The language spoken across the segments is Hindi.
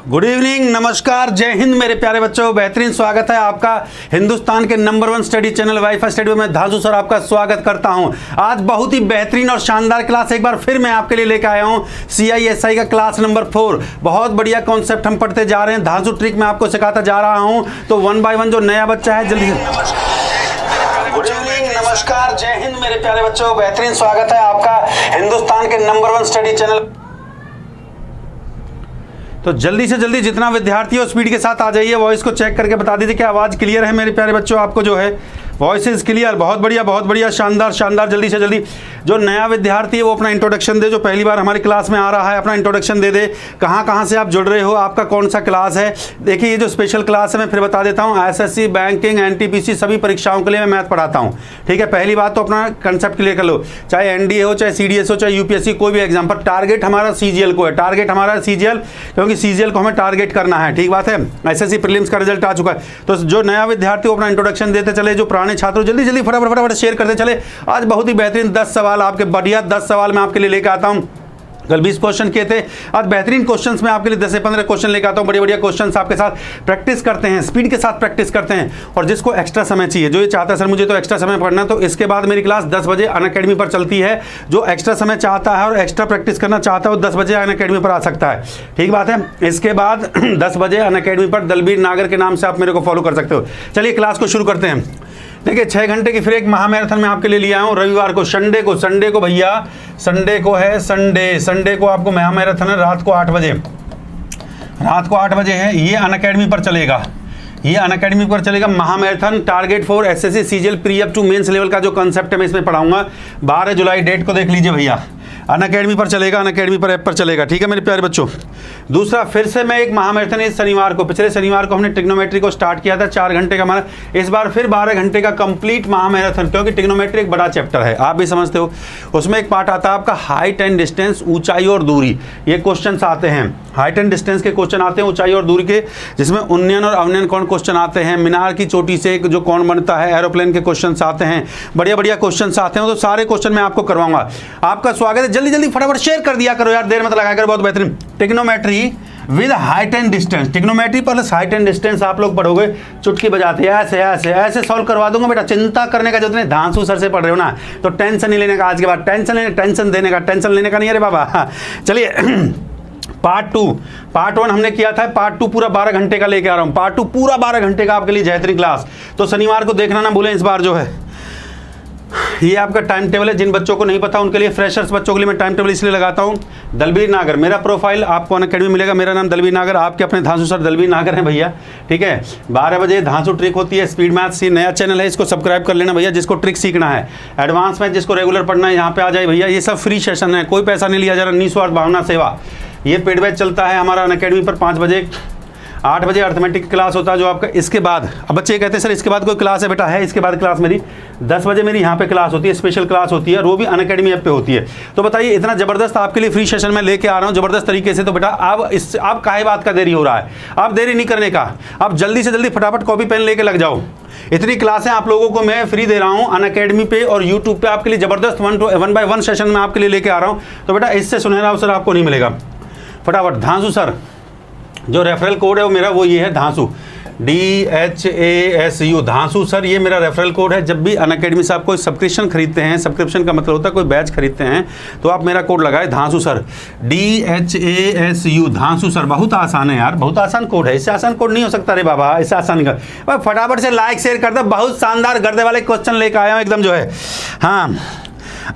गुड इवनिंग, नमस्कार, जय हिंद मेरे प्यारे बच्चों। बेहतरीन स्वागत है आपका हिंदुस्तान के number 1 study channel wifi study में। धांसू सर आपका स्वागत करता हूं। आज बहुत ही बेहतरीन और शानदार क्लास एक बार फिर मैं आपके लिए लेकर आया हूं। CISI का क्लास नंबर 4। बहुत बढ़िया कॉन्सेप्ट हम पढ़ते जा रहे हैं। धांसू ट्रिक मैं आपको सिखाता जा रहा हूं। तो 1 बाय 1 जो नया बच्चा है जल्दी। गुड इवनिंग, नमस्कार, जय हिंद मेरे प्यारे बच्चों। बेहतरीन स्वागत है आपका हिंदुस्तान के नंबर 1 स्टडी चैनल। तो जल्दी से जल्दी जितना विद्यार्थी हो स्पीड के साथ आ जाइए। वॉइस को चेक करके बता दीजिए कि आवाज़ क्लियर है मेरे प्यारे बच्चों। आपको जो है वॉइस इज क्लियर। बहुत बढ़िया, शानदार शानदार। जल्दी से जल्दी जो नया विद्यार्थी है वो अपना इंट्रोडक्शन दे। जो पहली बार हमारी क्लास में आ रहा है अपना इंट्रोडक्शन दे दे। कहाँ से आप जुड़ रहे हो, आपका कौन सा क्लास है। देखिए ये जो स्पेशल क्लास है मैं फिर बता देता हूँ। SSC, बैंकिंग, NTPC सभी परीक्षाओं के लिए मैं मैथ पढ़ाता हूँ। ठीक है, पहली बात तो अपना कंसेप्ट क्लियर कर लो। चाहे NDA हो, चाहे CDS हो, चाहे UPSC, कोई भी एग्जाम पर टारगेट हमारा CGL को है। टारगेट हमारा CGL, क्योंकि CGL को हमें टारगेट करना है। ठीक बात है। SSC प्रीलिम्स का रिजल्ट आ चुका है। तो जो नया विद्यार्थी अपना इंट्रोडक्शन देते चले, जो पुराने छात्र जल्दी जल्दी फटाफट शेयर करते चले। आज बहुत ही बेहतरीन 10 सवाल आपके, बढ़िया 10 सवाल मैं आपके लिए लेकर आता हूं। कल 20 क्वेश्चन किए थे, आज बेहतरीन क्वेश्चंस में आपके लिए 10 से 15 क्वेश्चन लेकर आता हूं। बढ़िया क्वेश्चंस आपके साथ प्रैक्टिस करते हैं, स्पीड के साथ प्रैक्टिस करते हैं। और जिसको एक्स्ट्रा समय चाहिए, जो ये चाहता है सर मुझे तो एक्स्ट्रा समय पढ़ना, तो इसके बाद मेरी क्लास 10 बजे अनअकैडमी पर चलती है। जो एक्स्ट्रा समय चाहता है और एक्स्ट्रा प्रैक्टिस करना चाहता है वो 10 बजे अनअकैडमी पर आ सकता है। ठीक बात है। इसके बाद 10 बजे अनअकैडमी पर दलबीर नागर के नाम से आप मेरे को फॉलो कर सकते हो। चलिए क्लास को शुरू करते हैं। देखिए 6 घंटे की फिर एक महामैराथन में आपके लिए लिया हूँ। रविवार को, संडे को भैया, संडे को है संडे को आपको महामैराथन है। रात को 8 बजे है। ये अनअकैडमी पर चलेगा। महामैराथन target for SSC CGL pre up to mains level का जो कंसेप्ट है मैं इसमें पढ़ाऊंगा। 12 जुलाई डेट को देख लीजिए भैया। अनअकैडमी पर चलेगा, अनअकैडमी पर ऐप पर चलेगा। ठीक है मेरे प्यारे बच्चों। दूसरा फिर से मैं एक महामैराथन इस शनिवार को, पिछले शनिवार को हमने ट्रिग्नोमेट्री को स्टार्ट किया था 4 घंटे का हमारा। इस बार फिर 12 घंटे का कंप्लीट महामैराथन, क्योंकि ट्रिग्नोमेट्री एक बड़ा चैप्टर है, आप भी समझते हो। उसमें एक पार्ट आता है आपका हाइट एंड डिस्टेंस, ऊंचाई और दूरी। ये क्वेश्चन आते हैं, हाइट एंड डिस्टेंस के क्वेश्चन आते हैं, ऊंचाई और दूरी के, जिसमें उन्नयन और अवनयन कौन क्वेश्चन आते हैं। मीनार की चोटी से जो कौन बनता है, एरोप्लेन के क्वेश्चन आते हैं। बढ़िया क्वेश्चन आते हैं। तो सारे क्वेश्चन मैं आपको करवाऊंगा। आपका स्वागत है। जल्दी फटाफट शेयर कर दिया करो यार, देर मत लगा कर। बहुत बेहतरीन trigonometry with height and distance. Trigonometry plus height and distance आप लोग पढ़ोगे चुटकी बजाते ऐसे सॉल्व करवा दूंगा बेटा। चिंता करने का जरूरत नहीं। धांसू सर से पढ़ रहे हो ना, तो टेंशन नहीं लेने का। आज के बाद टेंशन लेने का नहीं। अरे बाबा चलिए पार्ट 1 हमने किया था। पार्ट 2 पूरा 12 घंटे का लेके आ रहा हूँ। पार्ट 2 पूरा 12 घंटे का आपके लिए बेहतरीन क्लास। तो शनिवार को देखना ना भूलें। इस बार जो है ये आपका टाइम टेबल है। जिन बच्चों को नहीं पता उनके लिए, फ्रेशर्स बच्चों के लिए मैं टाइम टेबल इसलिए लगाता हूँ। दलबीर नागर मेरा प्रोफाइल आपको अनअकैडमी मिलेगा। मेरा नाम दलबीर नागर, आपके अपने धांसू सर दलबीर नागर हैं भैया। ठीक है, 12 बजे धांसू ट्रिक होती है। स्पीड मैथ्स नया चैनल है, इसको सब्सक्राइब कर लेना भैया। जिसको ट्रिक सीखना है, एडवांस में जिसको रेगुलर पढ़ना है, यहाँ पे आ जाए भैया। ये सब फ्री सेशन है, कोई पैसा नहीं लिया जा रहा। निस्वार्थ भावना सेवा। ये पेड बैच चलता है हमारा अनअकैडमी पर 5 बजे। 8 बजे अर्थमेटिक क्लास होता है जो आपका। इसके बाद अब बच्चे कहते हैं सर इसके बाद कोई क्लास है बेटा? है इसके बाद क्लास मेरी 10 बजे मेरी यहाँ पे क्लास होती है, स्पेशल क्लास होती है, वो भी अनअकैडमी ऐप पे होती है। तो बताइए इतना ज़बरदस्त आपके लिए फ्री सेशन में लेके आ रहा हूँ ज़बरदस्त तरीके से। तो बेटा आप काहे बात का देरी हो रहा है? आप देरी नहीं करने का, आप जल्दी से जल्दी फटाफट कॉपी पेन लेके लग जाओ। इतनी क्लासें आप लोगों को मैं फ्री दे रहा हूँ अनअकैडमी पे और यूट्यूब पे आपके लिए ज़बरदस्त 1 बाय 1 सेशन में आपके लिए लेके आ रहा हूँ। तो बेटा इससे सुनहरा अवसर आपको नहीं मिलेगा। फटाफट धांसू सर, जो रेफरल कोड है वो मेरा वो ये है धांसू, DHASU धांसू सर, ये मेरा रेफरल कोड है। जब भी अनअकैडमी से आप कोई सब्सक्रिप्शन खरीदते हैं, सब्सक्रिप्शन का मतलब होता है कोई बैच खरीदते हैं, तो आप मेरा कोड लगाए धांसू सर, DHASU धांसू सर। बहुत आसान है यार, बहुत आसान कोड है। इससे आसान कोड नहीं हो सकता रे बाबा, इससे आसान का। फटाफट से लाइक शेयर कर दो। बहुत शानदार गर्दे वाले क्वेश्चन लेकर आया हूँ एकदम जो है। हाँ,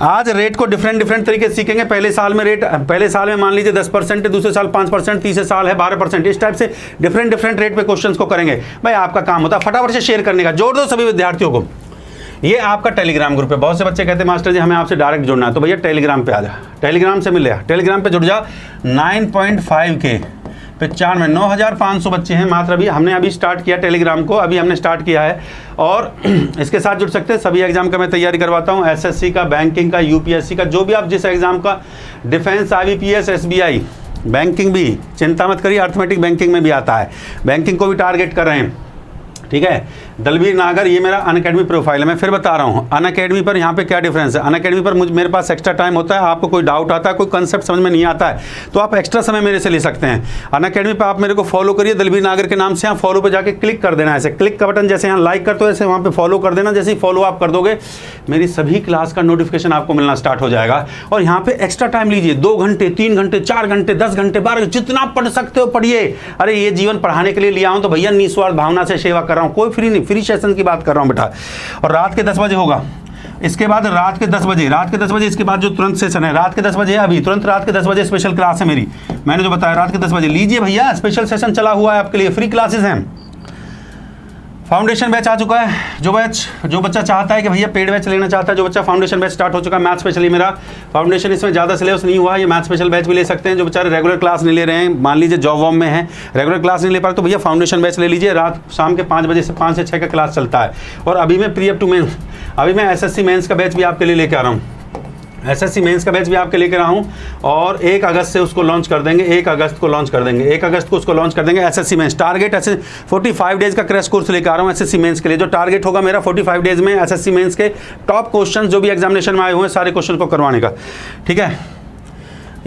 आज रेट को डिफरेंट तरीके से सीखेंगे। पहले साल में मान लीजिए 10%, दूसरे साल 5%, तीसरे साल है 12%। इस टाइप से डिफरेंट रेट पे क्वेश्चंस को करेंगे। भाई आपका काम होता है फटाफट से शेयर करने का। जोड़ दो सभी विद्यार्थियों को। ये आपका टेलीग्राम ग्रुप है। बहुत से बच्चे कहते हैं मास्टर जी हमें आपसे डायरेक्ट जुड़ना है, तो भैया टेलीग्राम पे आ जा, टेलीग्राम से मिल, टेलीग्राम पे जुड़ जा। 9.5K 9,500 बच्चे हैं मात्र। अभी हमने स्टार्ट किया टेलीग्राम को, अभी हमने स्टार्ट किया है। और इसके साथ जुड़ सकते हैं। सभी एग्जाम का मैं तैयारी करवाता हूँ, SSC का, बैंकिंग का, UPSC का, जो भी आप जिस एग्जाम का, डिफेंस, IBPS, SBI, बैंकिंग भी चिंता मत करिए। अर्थमेटिक बैंकिंग में भी आता है, बैंकिंग को भी टारगेट कर रहे हैं। ठीक है। दलबीर नागर ये मेरा अनअकैडमी प्रोफाइल है। मैं फिर बता रहा हूँ अनअकैडमी पर यहाँ पे क्या डिफरेंस है। अनअकैडमी पर मेरे पास एक्स्ट्रा टाइम होता है, आपको कोई डाउट आता है, कोई कंसेप्ट समझ में नहीं आता है तो आप एक्स्ट्रा समय मेरे से ले सकते हैं। अनअकैडमी पर आप मेरे को फॉलो करिए दलबीर नागर के नाम से, यहाँ फॉलो पर जाके क्लिक कर देना, ऐसे क्लिक का बटन जैसे यहाँ लाइक करते हो ऐसे वहाँ पर फॉलो कर देना। जैसे ही फॉलो आप कर दोगे मेरी सभी क्लास का नोटिफिकेशन आपको मिलना स्टार्ट हो जाएगा। और यहाँ पे एक्स्ट्रा टाइम लीजिए, 2 घंटे 3 घंटे 4 घंटे 10 घंटे 12 घंटे जितना पढ़ सकते हो पढ़िए। अरे ये जीवन पढ़ाने के लिए लिया हूँ तो भैया निस्वार्थ भावना से सेवा कर रहा हूँ, कोई फ्री नहीं, फ्री सेशन की बात कर रहा हूँ बेटा। और रात के 10 बजे होगा, इसके बाद रात के 10 बजे इसके बाद जो तुरंत सेशन है रात के 10 बजे, अभी तुरंत रात के 10 बजे स्पेशल क्लास है मेरी, मैंने जो बताया रात के 10 बजे लीजिए भैया, स्पेशल सेशन चला हुआ है आपके लिए, फ्री क्लासेस हैं। फाउंडेशन बैच आ चुका है, जो बच्चा चाहता है कि भैया पेड बैच लेना चाहता है, जो बच्चा फाउंडेशन बैच स्टार्ट हो चुका है, मैथ स्पेशली मेरा फाउंडेशन इसमें ज़्यादा सिलेबस नहीं हुआ है, ये मैथ स्पेशल बैच भी ले सकते हैं। जो बेचारे रेगुलर क्लास नहीं ले रहे हैं, मान लीजिए जॉब वॉब में है, रेगुलर क्लास नहीं ले पा रहे तो भैया फाउंडेशन बैच ले लीजिए, रात शाम के 5 बजे से 5 से 6 का क्लास चलता है। और अभी मैं प्री अप टू मेंस, अभी मैं SSC मेंस का बैच भी आपके लिए लेके आ रहा हूँ, SSC मेंस का बैच भी आपके लेकर आऊँ और 1 अगस्त से उसको लॉन्च कर देंगे, 1 अगस्त को लॉन्च कर देंगे, 1 अगस्त को उसको लॉन्च कर देंगे। SSC मेंस टारगेट ऐसे 45 डेज का क्रैश कोर्स लेकर आ रहा हूँ SSC मेंस के लिए। जो टारगेट होगा मेरा 45 डेज में SSC मेंस के टॉप क्वेश्चन जो भी एग्जामिनेशन में आए हुए हैं सारे क्वेश्चन को करवाने का, ठीक है।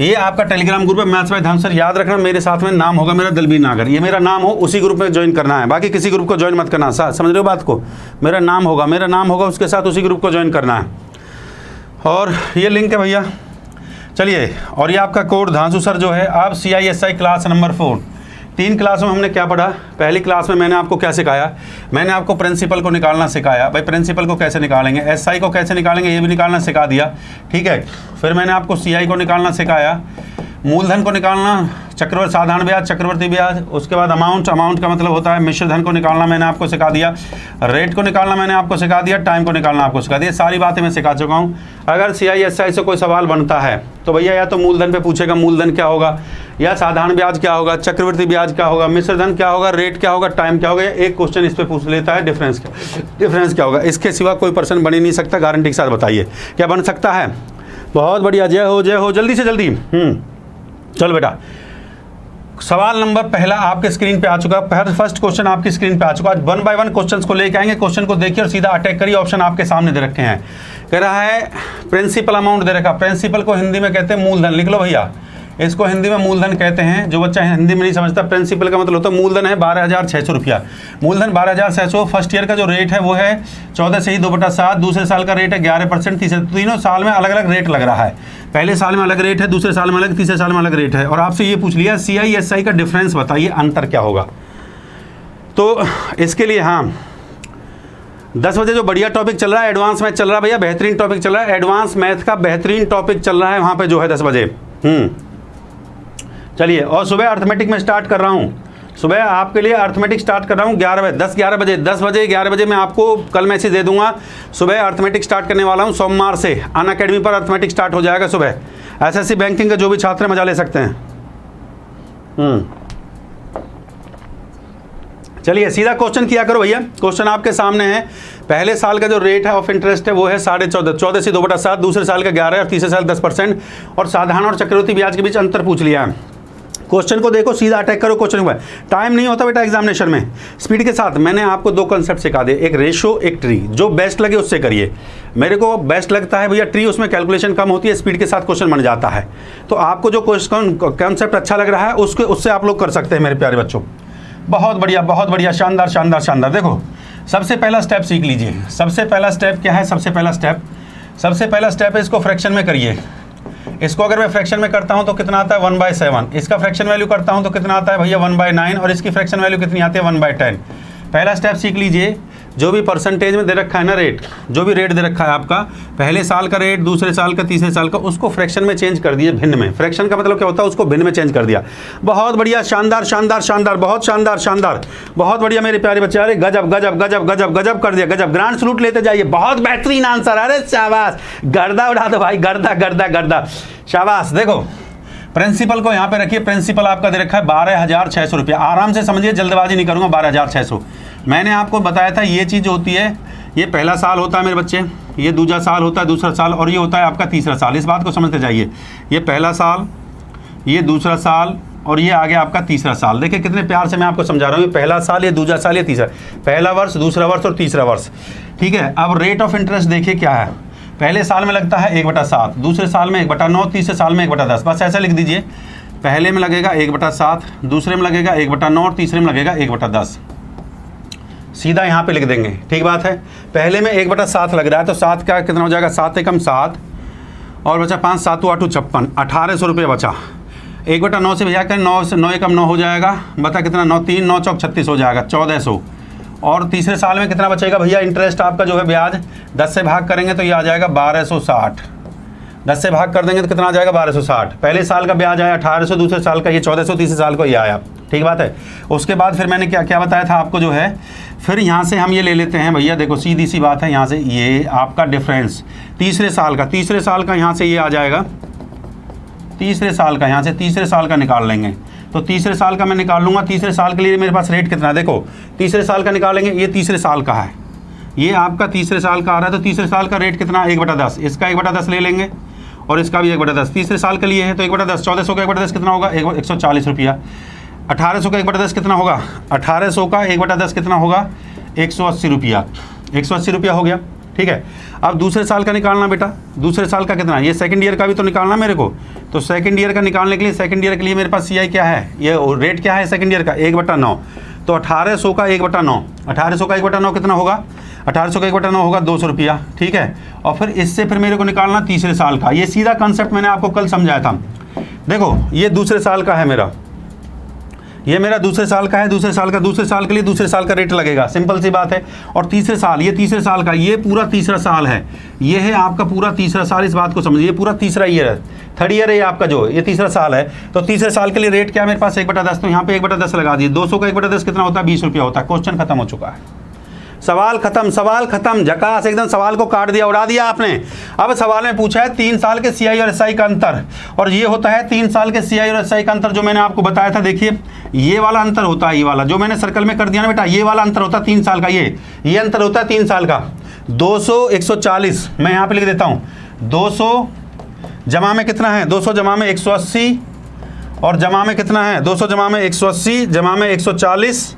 ये आपका टेलीग्राम ग्रुप है मैथ्स बाय धनसर, याद रखना मेरे साथ में नाम होगा मेरा दलबीर नागर, ये मेरा नाम हो उसी ग्रुप में ज्वाइन करना है, बाकी किसी ग्रुप को ज्वाइन मत करना, समझ रहे हो बात को। मेरा नाम होगा उसके साथ उसी ग्रुप को ज्वाइन करना है। और ये लिंक है भैया, चलिए। और ये आपका कोड धांसू सर जो है, आप CISI क्लास नंबर 4, 3 क्लास में हमने क्या पढ़ा। पहली क्लास में मैंने आपको क्या सिखाया, मैंने आपको प्रिंसिपल को निकालना सिखाया, भाई प्रिंसिपल को कैसे निकालेंगे, SI को कैसे निकालेंगे ये भी निकालना सिखा दिया, ठीक है। फिर मैंने आपको CI को निकालना सिखाया, मूलधन को निकालना, चक्रवर्ती साधारण ब्याज, चक्रवर्ती ब्याज, उसके बाद अमाउंट का मतलब होता है मिश्र धन को निकालना मैंने आपको सिखा दिया, रेट को निकालना मैंने आपको सिखा दिया, टाइम को निकालना आपको सिखा दिया, सारी बातें मैं सिखा चुका हूँ। अगर CISI से कोई सवाल बनता है तो भैया या तो मूलधन पे पूछेगा मूलधन क्या होगा, या साधारण ब्याज क्या होगा, चक्रवर्ती ब्याज क्या होगा, मिश्र धन क्या होगा, रेट क्या होगा, टाइम क्या होगा, एक क्वेश्चन इस पर पूछ लेता है डिफरेंस क्या होगा। इसके सिवा कोई पर्सन बन ही नहीं सकता, गारंटी के साथ बताइए क्या बन सकता है। बहुत बढ़िया, जय हो, जल्दी से जल्दी। चलो बेटा, सवाल नंबर पहला आपके स्क्रीन पे आ चुका है, फर्स्ट क्वेश्चन आपकी स्क्रीन पे आ चुका है। 1 बाय 1 क्वेश्चंस को लेके आएंगे, क्वेश्चन को देखिए और सीधा अटैक करिए। ऑप्शन आपके सामने दे रखे हैं, कह रहा है प्रिंसिपल अमाउंट दे रखा, प्रिंसिपल को हिंदी में कहते हैं मूलधन, लिख लो भैया, इसको हिंदी में मूलधन कहते हैं। जो बच्चा हिंदी में नहीं समझता, प्रिंसिपल का मतलब होता है मूलधन है 12,600 रुपया, मूलधन 12,600। फर्स्ट ईयर का जो रेट है वो है 14 से ही 2/7, दूसरे साल का रेट है 11%, तीनों साल में अलग अलग रेट लग रहा है, पहले साल में अलग रेट है, दूसरे साल में अलग, तीसरे साल में अलग रेट है। और आपसे ये पूछ लिया CISI का डिफरेंस बताइए, अंतर क्या होगा। तो इसके लिए हाँ 10 बजे जो बढ़िया टॉपिक चल रहा है, एडवांस मैथ चल रहा है भैया, बेहतरीन टॉपिक चल रहा है, एडवांस मैथ का बेहतरीन टॉपिक चल रहा है वहाँ पे जो है 10 बजे। चलिए, और सुबह अर्थमेटिक में स्टार्ट कर रहा हूँ, सुबह आपके लिए अर्थमेटिक स्टार्ट कर रहा हूँ 10 बजे मैं आपको कल मैसेज दे दूंगा। सुबह अर्थमेटिक स्टार्ट करने वाला हूँ, सोमवार से अनअकैडमी पर अर्थमेटिक स्टार्ट हो जाएगा सुबह। SSC बैंकिंग का जो भी छात्र मजा ले सकते हैं। चलिए सीधा क्वेश्चन किया करो भैया, क्वेश्चन आपके सामने है। पहले साल का जो रेट है ऑफ इंटरेस्ट है वो है 14.5 से 2/7, दूसरे साल का 11 और तीसरे साल 10%, और साधारण और चक्रवृद्धि ब्याज के बीच अंतर पूछ लिया है। क्वेश्चन को देखो, सीधा अटैक करो क्वेश्चन पर, टाइम नहीं होता बेटा एग्जामिनेशन में। स्पीड के साथ मैंने आपको 2 कॉन्सेप्ट सिखा दिए, एक रेशो एक ट्री, जो बेस्ट लगे उससे करिए। मेरे को बेस्ट लगता है भैया ट्री, उसमें कैलकुलेशन कम होती है, स्पीड के साथ क्वेश्चन बन जाता है। तो आपको जो कॉन्सेप्ट अच्छा लग रहा है उससे आप लोग कर सकते हैं मेरे प्यारे बच्चों। बहुत बढ़िया, शानदार। देखो सबसे पहला स्टेप सीख लीजिए। सबसे पहला स्टेप क्या है, सबसे पहला स्टेप है, इसको फ्रैक्शन में करिए। इसको अगर मैं फ्रैक्शन में करता हूं तो कितना आता है 1/7, इसका फ्रैक्शन वैल्यू करता हूं तो कितना आता है भैया 1/9, और इसकी फ्रैक्शन वैल्यू कितनी आती है 1/10। पहला स्टेप सीख लीजिए। जो भी परसेंटेज में दे रखा है ना रेट, जो भी रेट दे रखा है आपका, पहले साल का रेट, दूसरे साल का, तीसरे साल का, उसको फ्रैक्शन में चेंज कर दिए, भिन्न में। फ्रैक्शन का मतलब क्या होता है, उसको भिन्न में चेंज कर दिया। बहुत बढ़िया, शानदार, बहुत शानदार, बहुत बढ़िया मेरे प्यारे बच्चे। अरे गजब कर दिया, गजब। ग्रांड सलूट लेते जाइए, बहुत बेहतरीन आंसर। अरे शाबाश, गर्दा उड़ा दो भाई, गर्दा, शाबाश। देखो प्रिंसिपल को यहाँ पे रखिए, प्रिंसिपल आपका दे रखा है 12,600 रुपया। आराम से समझिए, जल्दबाजी नहीं करूँगा। 12,600 मैंने आपको बताया था, ये चीज़ होती है, ये पहला साल होता है मेरे बच्चे, ये दूसरा साल होता है, दूसरा साल, और ये होता है आपका तीसरा साल। इस बात को समझते जाइए, ये पहला साल, ये दूसरा साल, और ये आ गया आपका तीसरा साल। देखिए कितने प्यार से मैं आपको समझा रहा हूँ, ये पहला साल, ये दूसरा साल, ये तीसरा, पहला वर्ष, दूसरा वर्ष और तीसरा वर्ष, ठीक है। अब रेट ऑफ इंटरेस्ट देखिए क्या है, पहले साल में लगता है 1/7, दूसरे साल में 1/9, तीसरे साल में 1/10, बस ऐसा लिख दीजिए। पहले में लगेगा 1/7, दूसरे में लगेगा 1/9 और तीसरे में लगेगा 1/10, सीधा यहाँ पे लिख देंगे, ठीक बात है। पहले में 1/7 लग रहा है तो 7 का कितना हो जाएगा, 7 एकम 7 और बचा 5, 7 8 56, 1800 रुपये बचा। 1/9 से भैया करें 9 से 9 एकम 9 हो जाएगा, बता कितना, 9 3 9 चौक 36 हो जाएगा, 1400। और तीसरे साल में कितना बचेगा भैया, इंटरेस्ट आपका जो है ब्याज 10 से भाग करेंगे तो ये आ जाएगा 1260, 10 से भाग कर देंगे तो कितना आ जाएगा 1260। पहले साल का ब्याज आया 1800, दूसरे साल का ये 1400, तीसरे साल को ये आया, ठीक बात है। उसके बाद फिर मैंने क्या क्या बताया था आपको जो है, फिर यहाँ से हम ये ले लेते हैं भैया, देखो सीधी सी बात है, यहाँ से ये आपका डिफरेंस तीसरे साल का यहाँ से ये आ जाएगा, तीसरे साल का यहाँ से तीसरे साल का निकाल लेंगे तो तीसरे साल का मैं निकाल लूँगा। तीसरे साल के लिए मेरे पास रेट कितना है, देखो तीसरे साल का निकालेंगे, ये तीसरे साल का है, ये आपका तीसरे साल का आ रहा है तो तीसरे साल का रेट कितना, 1/10, इसका 1/10 ले लेंगे और इसका भी 1/10, तीसरे साल के लिए है तो 1/10, 1400 का 1/10 कितना होगा, 140 रुपया। 1800 का 1/10 कितना होगा, 1800 का 1/10 कितना होगा, 180 रुपया, 180 रुपया हो गया, ठीक है। अब दूसरे साल का निकालना बेटा, दूसरे साल का कितना, ये सेकंड ईयर का भी तो निकालना मेरे को, तो सेकंड ईयर का निकालने के लिए, सेकंड ईयर के लिए मेरे पास CI क्या है, ये रेट क्या है सेकंड ईयर का, 1/9, तो 1800 का 1/9, 1800 का 1/9 कितना होगा, 1800 का 1/9 होगा 200 रुपया, ठीक है। और फिर इससे फिर मेरे को निकालना तीसरे साल का, ये सीधा कॉन्सेप्ट मैंने आपको कल समझाया था। देखो ये दूसरे साल का है मेरा, ये मेरा दूसरे साल का है, दूसरे साल का, दूसरे साल के लिए दूसरे साल का रेट लगेगा, सिंपल सी बात है। और तीसरे साल, ये तीसरे साल का, ये पूरा तीसरा साल है, ये है आपका पूरा तीसरा साल, इस बात को समझिए, ये पूरा तीसरा ईयर है, थर्ड ईयर है ये आपका, जो ये तीसरा साल है। तो तीसरे साल के लिए रेट क्या है मेरे पास, 1/10, तो यहाँ पे 1/10 लगा दिए, 200 का 1/10 कितना होता है, 20 रुपया होता है। क्वेश्चन खत्म हो चुका है, सवाल खत्म, सवाल खत्म, झकास एकदम, सवाल को काट दिया, उड़ा दिया आपने। अब सवाल में पूछा है 3 साल के CI और SI का अंतर, और ये होता है 3 साल के CI और SI का अंतर, जो मैंने आपको बताया था। देखिए ये वाला अंतर होता है, ये वाला जो मैंने सर्कल में कर दिया ना बेटा, ये वाला अंतर होता है 3 साल का, ये अंतर होता है 3 साल का। 200 140 मैं यहाँ पे लिख देता हूँ, 200 जमा में कितना है, 200 जमा में 180 और जमा में कितना है, 200 जमा में 180 जमा में 140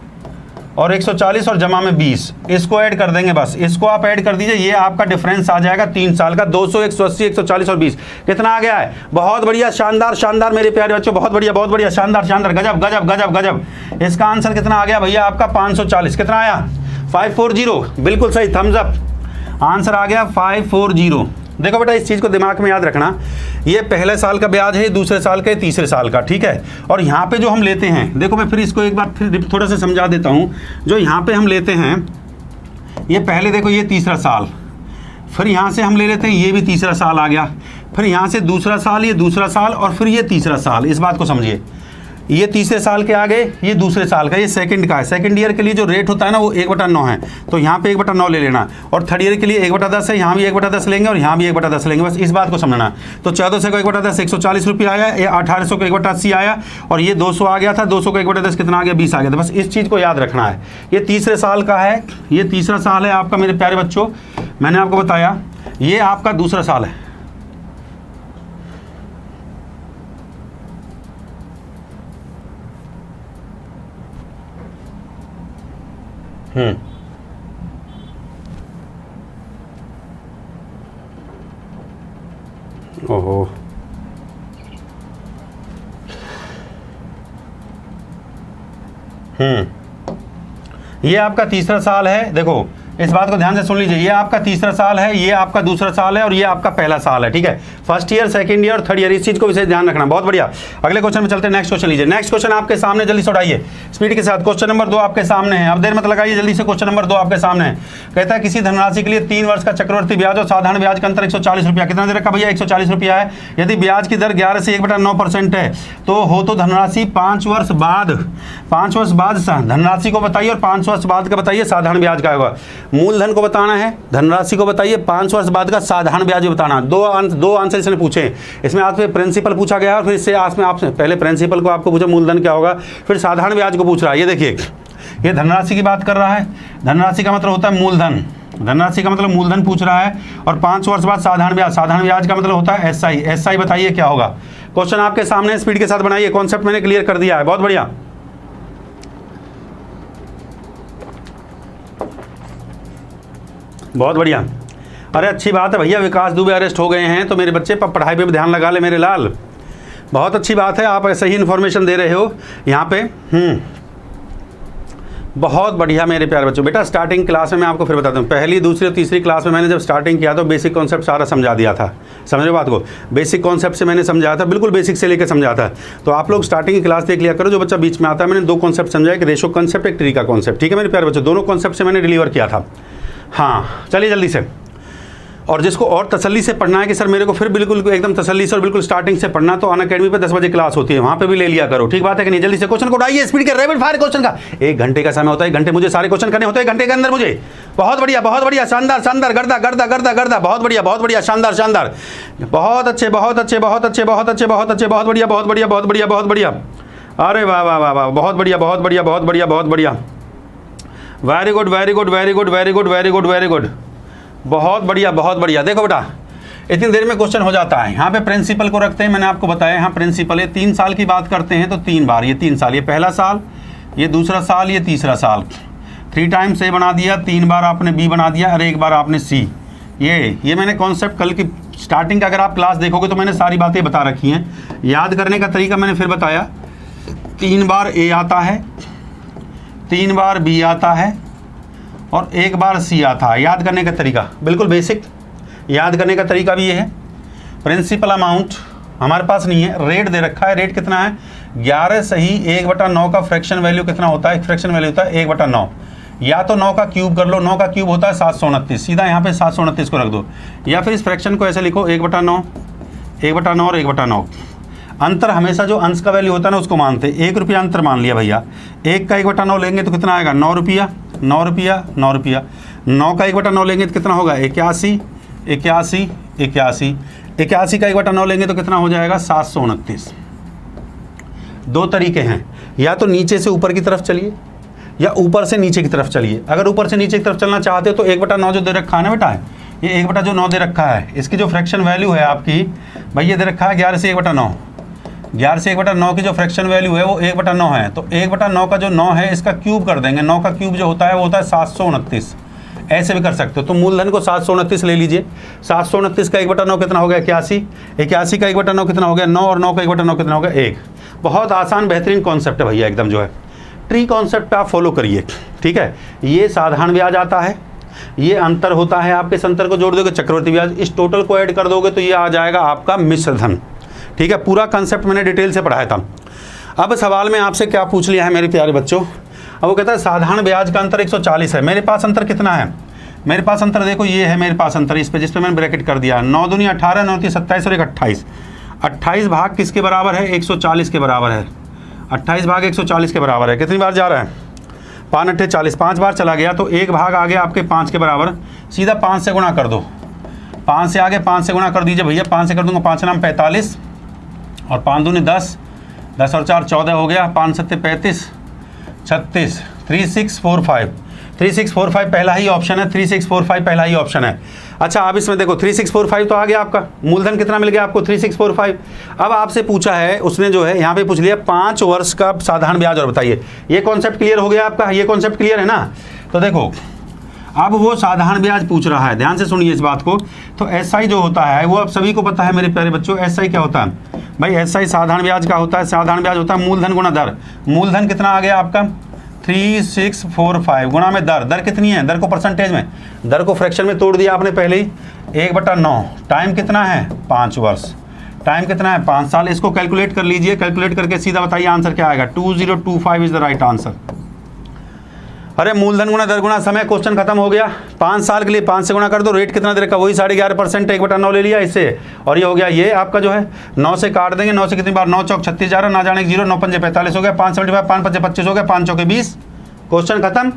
और 140 और जमा में 20, इसको ऐड कर देंगे, बस इसको आप ऐड कर दीजिए, ये आपका डिफरेंस आ जाएगा 3 साल का। 200 180 140 और 20 कितना आ गया है, बहुत बढ़िया, शानदार शानदार मेरे प्यारे बच्चों, बहुत बढ़िया शानदार शानदार, गजब गजब गजब गजब। इसका आंसर कितना आ गया भैया आपका 540, कितना आया 540, बिल्कुल सही, थम्स अप, आंसर आ गया 540। देखो बेटा इस चीज़ को दिमाग में याद रखना, ये पहले साल का ब्याज है, दूसरे साल का, तीसरे साल का, ठीक है। और यहाँ पे जो हम लेते हैं, देखो मैं फिर इसको एक बार फिर थोड़ा सा समझा देता हूँ। जो यहाँ पे हम लेते हैं, ये पहले देखो ये तीसरा साल, फिर यहाँ से हम ले लेते हैं, ये भी तीसरा साल आ गया, फिर यहाँ से दूसरा साल, ये दूसरा साल और फिर ये तीसरा साल, इस बात को समझिए। ये तीसरे साल के आगे, ये दूसरे साल का, ये सेकंड का है। सेकंड ईयर के लिए जो रेट होता है ना वो 1/9 है, तो यहाँ पे 1/9 ले लेना, और थर्ड ईयर के लिए 1/10 है, यहाँ भी 1/10 लेंगे और यहाँ भी 1/10 लेंगे, बस इस बात को समझना। तो 1400 का 1/10 140 रुपये आया, ये 1800 का 1/80 आया, और ये 200 आ गया था, 200 का 1/10 कितना आ गया, 20 आ गया था। बस इस चीज़ को याद रखना है, ये तीसरे साल का है, ये तीसरा साल है आपका मेरे प्यारे बच्चों, मैंने आपको बताया, ये आपका दूसरा साल है। ओहो, ये आपका तीसरा साल है। देखो इस बात को ध्यान से सुन लीजिए, ये आपका तीसरा साल है, ये आपका दूसरा साल है और ये आपका पहला साल है, ठीक है। फर्स्ट ईयर, सेकंड ईयर और थर्ड ईयर, इस चीज को विशेष ध्यान रखना। बहुत बढ़िया, अगले क्वेश्चन में चलते हैं। नेक्स्ट क्वेश्चन लीजिए, नेक्स्ट क्वेश्चन आपके सामने, जल्दी से उठाइए स्पीड के साथ। क्वेश्चन नंबर 2 आपके सामने है, अब देर मत लगाइए, जल्दी से क्वेश्चन नंबर 2 आपके सामने है। कहता है किसी धनराशि के लिए 3 वर्ष का चक्रवर्ती ब्याज और साधारण ब्याज का अंतर 140 रुपया, कितना दे रखा भैया, 140 रुपया है। यदि ब्याज की दर 11 से 1/9% है तो धनराशि 5 वर्ष बाद धनराशि को बताइए और 5 वर्ष बाद का बताइए साधारण ब्याज का होगा। मूलधन को बताना है, धनराशि को बताइए, 5 वर्ष बाद का साधारण ब्याज बताना। दो आंसर इसने पूछे, इसमें आपसे प्रिंसिपल पूछा गया और फिर इससे आपसे पहले प्रिंसिपल को आपको पूछा मूलधन क्या होगा, फिर साधारण ब्याज को पूछ रहा है। ये देखिए, ये धनराशि की बात कर रहा है, धनराशि का मतलब होता है मूलधन, धनराशि का मतलब मूलधन पूछ रहा है, और 5 वर्ष बाद साधारण ब्याज का मतलब होता है SI। SI बताइए क्या होगा, क्वेश्चन आपके सामने स्पीड के साथ बनाइए, कॉन्सेप्ट मैंने क्लियर कर दिया है, बहुत बढ़िया। बहुत बढ़िया। अरे अच्छी बात है भैया, विकास दुबे अरेस्ट हो गए हैं तो मेरे बच्चे पढ़ाई पे भी ध्यान लगा ले मेरे लाल, बहुत अच्छी बात है, आप ऐसे ही इन्फॉर्मेशन दे रहे हो यहाँ पे। बहुत बढ़िया मेरे प्यारे बच्चों। बेटा स्टार्टिंग क्लास में मैं आपको फिर बताता हूँ, पहली दूसरी और तीसरी क्लास में मैंने जब स्टार्टिंग किया तो बेसिक कॉन्सेप्ट सारा समझा दिया था, समझ रहे बात को, बेसिक कॉन्सेप्ट से मैंने समझाया था, बिल्कुल बेसिक से लेकर समझाया था। तो आप लोग स्टार्टिंग की क्लास देख लिया करो, जो बच्चा बीच में आता है। मैंने 2 कॉन्सेप्ट समझाया, एक रेशो कॉन्सेप्ट, एक ट्री का कॉन्सेप्ट, ठीक है मेरे प्यारे बच्चों, दोनों कॉन्सेप्ट से मैंने डिलीवर किया था। हाँ चलिए जल्दी से, और जिसको और तसल्ली से पढ़ना है कि सर मेरे को फिर बिल्कुल एकदम तसल्ली से और बिल्कुल स्टार्टिंग से पढ़ना, तो अनअकैडमी पे 10 बजे क्लास होती है, वहाँ पे भी ले लिया करो, ठीक बात है कि नहीं। जल्दी से क्वेश्चन को उठाइए, स्पीड के रैपिड फायर क्वेश्चन का 1 घंटे का समय होता है, 1 घंटे मुझे सारे क्वेश्चन करने होते हैं, 1 घंटे के अंदर मुझे। बहुत बढ़िया बहुत बढ़िया, शानदार शानदार, गर्दा गर्दा गर्दा गर्दा, बहुत बढ़िया शानदार शानदार, बहुत अच्छे बहुत अच्छे बहुत अच्छे बहुत अच्छे बहुत अच्छे, बहुत बढ़िया बहुत बढ़िया बहुत बढ़िया बहुत बढ़िया। अरे वाह वाह वाह वाह, बहुत बढ़िया बहुत बढ़िया बहुत बढ़िया बहुत बढ़िया, very good very good very good very good very good very good, बहुत बढ़िया बहुत बढ़िया। देखो बेटा इतनी देर में क्वेश्चन हो जाता है। यहाँ पे प्रिंसिपल को रखते हैं, मैंने आपको बताया यहाँ प्रिंसिपल है। 3 साल की बात करते हैं तो 3 बार, ये 3 साल, ये पहला साल, ये दूसरा साल, ये तीसरा साल। 3 टाइम्स ए बना दिया, 3 बार आपने बी बना दिया और 1 बार आपने सी। ये मैंने कॉन्सेप्ट कल की स्टार्टिंग का अगर आप क्लास देखोगे तो मैंने सारी बातें बता रखी हैं। याद करने का तरीका मैंने फिर बताया, 3 बार ए आता है, 3 बार बी आता है और 1 बार सी आता है। याद करने का तरीका बिल्कुल बेसिक, याद करने का तरीका भी ये है। प्रिंसिपल अमाउंट हमारे पास नहीं है, रेट दे रखा है। रेट कितना है? 11 सही 1/9 का फ्रैक्शन वैल्यू कितना होता है? फ्रैक्शन वैल्यू होता है 1/9, या तो 9 का क्यूब कर लो, 9 का क्यूब होता है 729, सीधा यहाँ पे 729 को रख दो, या फिर इस फ्रैक्शन को ऐसे लिखो 1/9 1/9 और 1/9। अंतर हमेशा जो अंश का वैल्यू होता है ना उसको मानते हैं। 1 रुपया अंतर मान लिया भैया, 1 का 1/9 लेंगे तो कितना आएगा? 9 रुपया 9 रुपया 9 रुपया। 9 का 1/9 लेंगे तो कितना होगा? 81 81 81। 81 का 1/9 लेंगे तो कितना हो जाएगा? 729। 2 तरीके हैं, या तो नीचे से ऊपर की तरफ चलिए या ऊपर से नीचे की तरफ चलिए। अगर ऊपर से नीचे की तरफ चलना चाहते हो तो 1/9 जो दे रखा है ना बेटा, ये 1/9 दे रखा है, इसकी जो फ्रैक्शन वैल्यू है आपकी भाई ये दे रखा है 11 से 1/9। 11 से 1/9 की जो फ्रैक्शन वैल्यू है वो 1/9 है, तो 1/9 का जो 9 है इसका क्यूब कर देंगे। 9 का क्यूब जो होता है वो होता है 729। ऐसे भी कर सकते हो, तो मूलधन को 729 ले लीजिए। 729 का 1/9 कितना हो गया? 81। 81 का 1/9 कितना हो गया? 9, और 9 का 1/9 कितना हो गया? 1। बहुत आसान बेहतरीन कॉन्सेप्ट है भैया एकदम, जो है ट्री कॉन्सेप्ट पे आप फॉलो करिए, ठीक है। ये साधारण ब्याज आता है, ये अंतर होता है आपके, संतर को जोड़ दोगे चक्रवर्ती ब्याज, इस टोटल को ऐड कर दोगे तो ये आ जाएगा आपका मिश्र धन, ठीक है। पूरा कंसेप्ट मैंने डिटेल से पढ़ाया था। अब सवाल में आपसे क्या पूछ लिया है मेरे प्यारे बच्चों, अब वो कहता है साधारण ब्याज का अंतर 140 है। मेरे पास अंतर कितना है? मेरे पास अंतर देखो ये है मेरे पास अंतर, इस पे जिस पे मैंने ब्रैकेट कर दिया 9 दूनी 18, 9 तीन 27 और 1 28। 28 भाग किसके बराबर है? 140 के बराबर है। 28 भाग 140 के बराबर है। कितनी बार जा रहा है? 5 8 40, 5 बार चला गया, तो 1 भाग आ गया आपके 5 के बराबर। सीधा 5 से गुणा कर दो, 5 से आगे 5 से गुणा कर दीजिए भैया। 5 से कर दूंगा 5 नाम 45 और 5 दूनी 10, 10 और 4 14 हो गया, 5 7 35 36। 3645 3645 पहला ही ऑप्शन है, 3645 पहला ही ऑप्शन है। अच्छा अब इसमें देखो 3645 तो आ गया आपका, मूलधन कितना मिल गया आपको? 3645। अब आपसे पूछा है उसने जो है यहाँ पे पूछ लिया 5 वर्ष का साधारण ब्याज, और बताइए। ये कॉन्सेप्ट क्लियर हो गया आपका? ये कॉन्सेप्ट क्लियर है ना? तो देखो अब वो साधारण ब्याज पूछ रहा है, ध्यान से सुनिए इस बात को। तो एसआई जो होता है वो अब सभी को पता है मेरे प्यारे बच्चों। एसआई क्या होता है भाई? एसआई साधारण ब्याज का होता है, साधारण ब्याज होता है मूलधन गुणा दर। मूलधन कितना आ गया आपका? 3645 गुणा में दर। दर कितनी है? दर को परसेंटेज में, दर को फ्रैक्शन में तोड़ दिया आपने पहले ही, 1/9। टाइम कितना है? 5 वर्ष। टाइम कितना है? 5 साल। इसको कैलकुलेट कर लीजिए, कैलकुलेट करके सीधा बताइए आंसर क्या आएगा? 2025 इज द राइट आंसर। अरे मूलधन गुणा दर गुणा समय, क्वेश्चन खत्म हो गया। 5 साल के लिए 5 से गुणा कर दो, रेट कितना दे रखा? वही 11.5%, 1/9 ले लिया इससे, और ये हो गया ये आपका जो है 9 से काट देंगे। 9 से कितनी बार? 9 चौक 36 जा रहा, ना जाने 0, 9 पंजे 45 हो गया, 575, 5 पंजे 25 हो गया, 5 चौके 20। क्वेश्चन खत्म।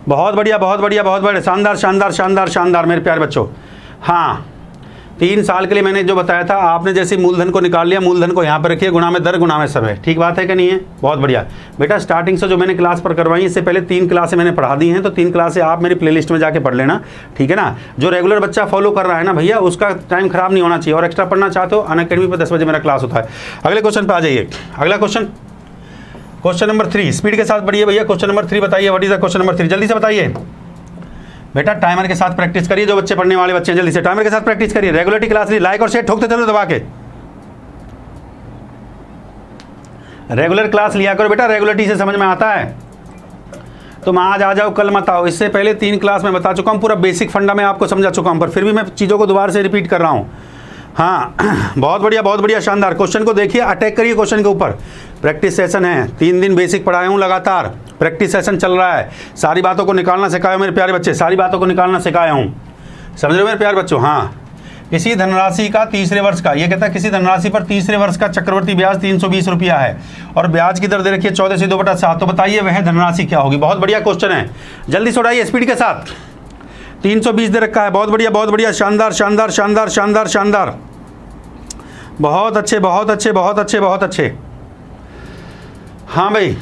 बहुत बढ़िया बहुत बढ़िया बहुत बढ़िया, शानदार शानदार शानदार शानदार मेरे प्यारे बच्चों। हाँ 3 साल के लिए मैंने जो बताया था, आपने जैसे मूलधन को निकाल लिया, मूलधन को यहाँ पर रखिए, गुणा में दर गुणा में समय, ठीक बात है कि नहीं है? बहुत बढ़िया बेटा। स्टार्टिंग से जो मैंने क्लास पर करवाई, इससे पहले 3 क्लासें मैंने पढ़ा दी हैं, तो 3 क्लासें आप मेरी प्लेलिस्ट में जाके पढ़ लेना, ठीक है ना। जो रेगुलर बच्चा फॉलो कर रहा है ना भैया, उसका टाइम खराब नहीं होना चाहिए। और एक्स्ट्रा पढ़ना चाहते हो, अनअकैडमी पर 10 बजे मेरा क्लास होता है। अगले क्वेश्चन पर आ जाइए। अगला क्वेश्चन, क्वेश्चन नंबर 3, स्पीड के साथ बढ़िए भैया। क्वेश्चन नंबर 3 बताइए, what is the question number 3? जल्दी से बताइए बेटा, टाइमर के साथ प्रैक्टिस करिए। जो बच्चे पढ़ने वाले बच्चे हैं, जल्दी से टाइमर के साथ प्रैक्टिस करिए। रेगुलरिटी क्लास नहीं, लाइक और शेयर ठोकते चलो दबा के। रेगुलर क्लास लिया करो बेटा, रेगुलरिटी से समझ में आता है। तुम आज आ जाओ, कल मत आओ। इससे पहले 3 क्लास में बता चुका हूँ, पूरा बेसिक फंडा मैं आपको समझा चुका हूँ, पर फिर भी मैं चीज़ों को दोबारा से रिपीट कर रहा हूँ। हाँ बहुत बढ़िया, शानदार। क्वेश्चन को देखिए, अटैक करिए क्वेश्चन के ऊपर। प्रैक्टिस सेशन है, 3 दिन बेसिक पढ़ाया हूँ लगातार, प्रैक्टिस सेशन चल रहा है। सारी बातों को निकालना सिखाया हूँ मेरे प्यारे बच्चे, सारी बातों को निकालना सिखाया हूँ, समझ रहे हो मेरे प्यारे बच्चों। हाँ, किसी धनराशि का तीसरे वर्ष का, ये कहता है किसी धनराशि पर तीसरे वर्ष का चक्रवर्ती ब्याज 320 रुपया है और ब्याज की दर दे रखिए 14 से 2/7, तो बताइए वह धनराशि क्या होगी? बहुत बढ़िया क्वेश्चन है, जल्दी से उड़ाइए स्पीड के साथ। 320 दे रखा है, बहुत बढ़िया, शानदार। बहुत अच्छे। हाँ भाई,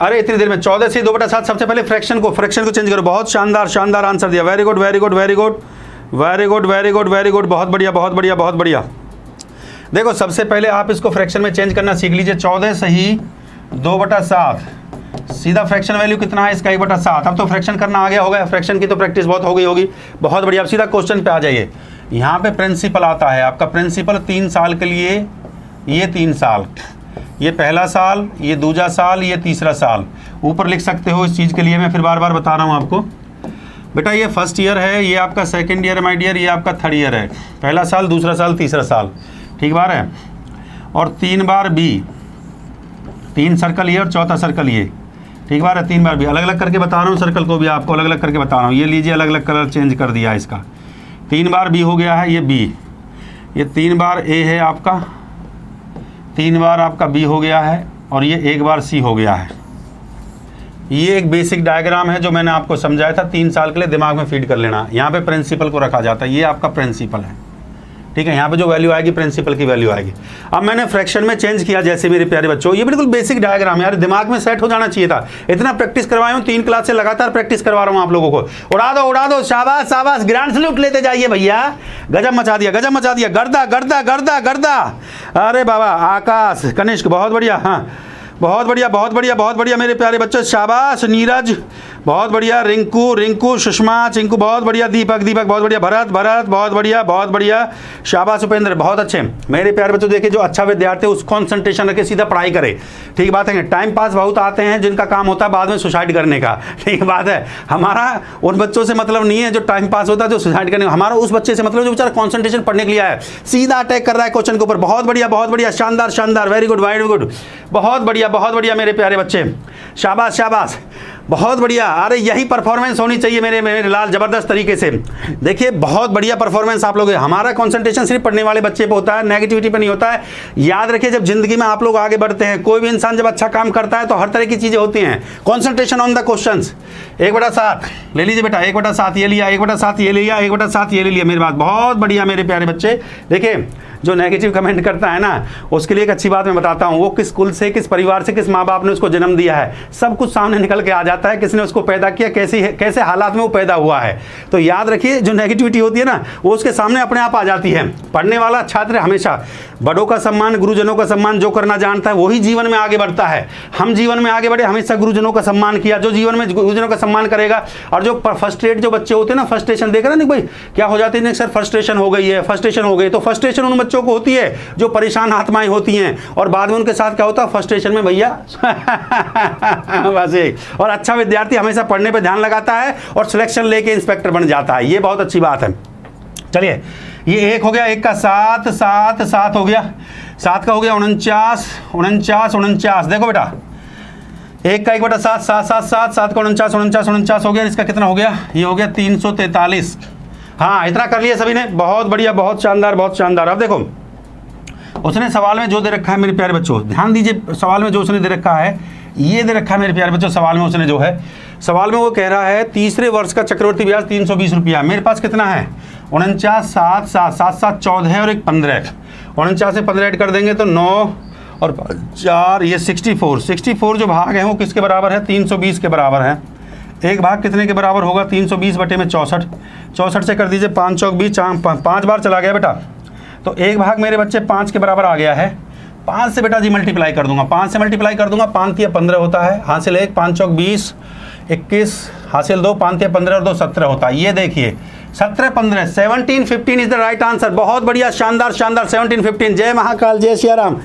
अरे इतनी देर में 14 से 2/7, सबसे पहले फ्रैक्शन को चेंज करो। बहुत शानदार आंसर दिया, वेरी गुड। बहुत बढ़िया। देखो सबसे पहले आप इसको फ्रैक्शन में चेंज करना सीख लीजिए। 14 सही 2/7, सीधा फ्रैक्शन वैल्यू कितना है इसका? 1/7। अब तो फ्रैक्शन करना आ गया होगा, फ्रैक्शन की तो प्रैक्टिस बहुत हो गई होगी। बहुत बढ़िया, अब सीधा क्वेश्चन पे आ जाइए। यहाँ पे प्रिंसिपल आता है आपका, प्रिंसिपल 3 साल के लिए, ये 3 साल, ये पहला साल, ये दूसरा साल, ये तीसरा साल। ऊपर लिख सकते हो इस चीज़ के लिए, मैं फिर बार बता रहा हूँ आपको बेटा। ये फर्स्ट ईयर है, ये आपका सेकेंड ईयर माय डियर, ये आपका थर्ड ईयर है। पहला साल, दूसरा साल, तीसरा साल, ठीक बार है। और 3 बार बी, 3 सर्कल ये और चौथा सर्कल ये, ठीक बार है। 3 बार बी, अलग अलग करके बता रहा हूँ, सर्कल को भी आपको अलग अलग करके बता रहा हूँ। ये लीजिए, अलग अलग कलर चेंज कर दिया है इसका। 3 बार बी हो गया है, ये बी, ये 3 बार ए है आपका, 3 बार आपका बी हो गया है, और ये 1 बार सी हो गया है। ये एक बेसिक डायग्राम है जो मैंने आपको समझाया था, 3 साल के लिए दिमाग में फीड कर लेना। यहाँ पे प्रिंसिपल को रखा जाता है, ये आपका प्रिंसिपल है, ठीक है। यहाँ पे जो वैल्यू आएगी प्रिंसिपल की वैल्यू आएगी। अब मैंने फ्रैक्शन में चेंज किया, जैसे मेरे प्यारे बच्चों, ये बिल्कुल बेसिक डायग्राम यार, दिमाग में सेट हो जाना चाहिए था। इतना प्रैक्टिस करवाया हूँ, 3 क्लास से लगातार प्रैक्टिस करवा रहा हूँ आप लोगों को। उड़ा दो, शाबाश, ग्रैंड सैल्यूट लेते जाइए भैया। गजब मचा दिया, गर्दा। अरे बाबा, आकाश, कनिष्क, बहुत बढ़िया। हाँ, बहुत बढ़िया मेरे प्यारे बच्चों, शाबाश। नीरज, बहुत बढ़िया। रिंकू, सुषमा, चिंकू, बहुत बढ़िया। दीपक, बहुत बढ़िया। भरत, बहुत बढ़िया। शाबाश उपेंद्र, बहुत अच्छे मेरे प्यारे बच्चों। देखिए, जो अच्छा विद्यार्थी है उस कॉन्सेंट्रेशन रखे, सीधा पढ़ाई करे, ठीक बात है। टाइम पास बहुत आते हैं जिनका काम होता है बाद में सुसाइड करने का, ठीक बात है। हमारा उन बच्चों से मतलब नहीं है जो टाइम पास होता है, जो सुसाइड करने, हमारा उस बच्चे से मतलब जो बेचारा कॉन्सेंट्रेशन पढ़ने के लिए आया है, सीधा अटैक कर रहा है क्वेश्चन के ऊपर। बहुत बढ़िया, शानदार, वेरी गुड। बहुत बढ़िया मेरे प्यारे बच्चे, शाबाश, बहुत बढ़िया। अरे यही परफॉर्मेंस होनी चाहिए मेरे लाल, जबरदस्त तरीके से। देखिए, बहुत बढ़िया परफॉर्मेंस आप लोग। हमारा कंसंट्रेशन सिर्फ पढ़ने वाले बच्चे पे होता है, नेगेटिविटी पे नहीं होता है। याद रखिए, जब जिंदगी में आप लोग आगे बढ़ते हैं, कोई भी इंसान जब अच्छा काम करता है तो हर तरह की चीजें होती हैं। Concentration on the questions. 1/7 ले लीजिए बेटा, 1/7 ये लिया, 1/7 ये लिया, 1/7 ये ले लिया। मेरी बात बहुत बढ़िया मेरे प्यारे बच्चे। देखिए, जो नेगेटिव कमेंट करता है ना, उसके लिए एक अच्छी बात मैं बताता हूँ। वो किस कुल से, किस परिवार से, किस माँ बाप ने उसको जन्म दिया है, सब कुछ सामने निकल के आ जाता है। किसने उसको पैदा किया, कैसे हालात में वो पैदा हुआ है। तो याद रखिए, जो नेगेटिविटी होती है ना, वो उसके सामने अपने आप आ जाती है। पढ़ने वाला छात्र हमेशा बड़ों का सम्मान, गुरुजनों का सम्मान जो करना जानता है, वही जीवन में आगे बढ़ता है। हम जीवन में आगे बढ़े, हमेशा गुरुजनों का सम्मान किया। जो जीवन में गुरुजनों का सम्मान करेगा, और जो फ्रस्ट्रेट जो बच्चे होते हैं ना, फ्रस्ट्रेशन देख रहे हैं ना भाई, क्या हो जाती है सर, फ्रस्ट्रेशन हो गई, तो फ्रस्ट्रेशन उन बच्चों को होती है जो परेशान आत्माएं होती हैं, और बाद में उनके साथ क्या होता है, फ्रस्ट्रेशन में भैया बस एक। और अच्छा विद्यार्थी हमेशा पढ़ने पे ध्यान लगाता है और सिलेक्शन लेके इंस्पेक्टर बन जाता है। ये बहुत अच्छी बात है। चलिए, ये 1 हो गया, 1 का 7 हो गया, 7 का हो गया 49। देखो बेटा, 1 का 1/7, 7 का 49 हो गया। इसका कितना हो गया? ये हो गया 343। हाँ, इतना कर लिया सभी ने, बहुत बढ़िया, बहुत शानदार। अब देखो, उसने सवाल में जो दे रखा है मेरे प्यारे बच्चों, ध्यान दीजिए, सवाल में जो उसने दे रखा है, ये दे रखा है मेरे प्यारे बच्चों। सवाल में उसने जो है सवाल में वो कह रहा है तीसरे वर्ष का चक्रवर्ती ब्याज 320 रुपया। मेरे पास कितना है 49, 7, 7, 7, 7, 14 है और एक 15। 49 से 15 ऐड कर देंगे तो 9 और 4 ये 64। 64 जो भाग है वो किसके बराबर है 320 के बराबर है। एक भाग कितने के बराबर होगा 320 बटे में 64। 64 से कर दीजिए 5 चौक 20, 5 बार चला गया बेटा, तो एक भाग मेरे बच्चे 5 के बराबर आ गया है। 5 से बेटा जी मल्टीप्लाई कर दूंगा, 5 से मल्टीप्लाई कर दूंगा, 5 या 15 होता है, हासिल 1, 5 चौक 20, 21, हासिल 2, 5 या 15 और 2 17 होता है। ये देखिए 17, 15, 17, 15 इज द राइट आंसर। बहुत बढ़िया, शानदार शानदार, 17, 15। जय महाकाल, जय सियाराम।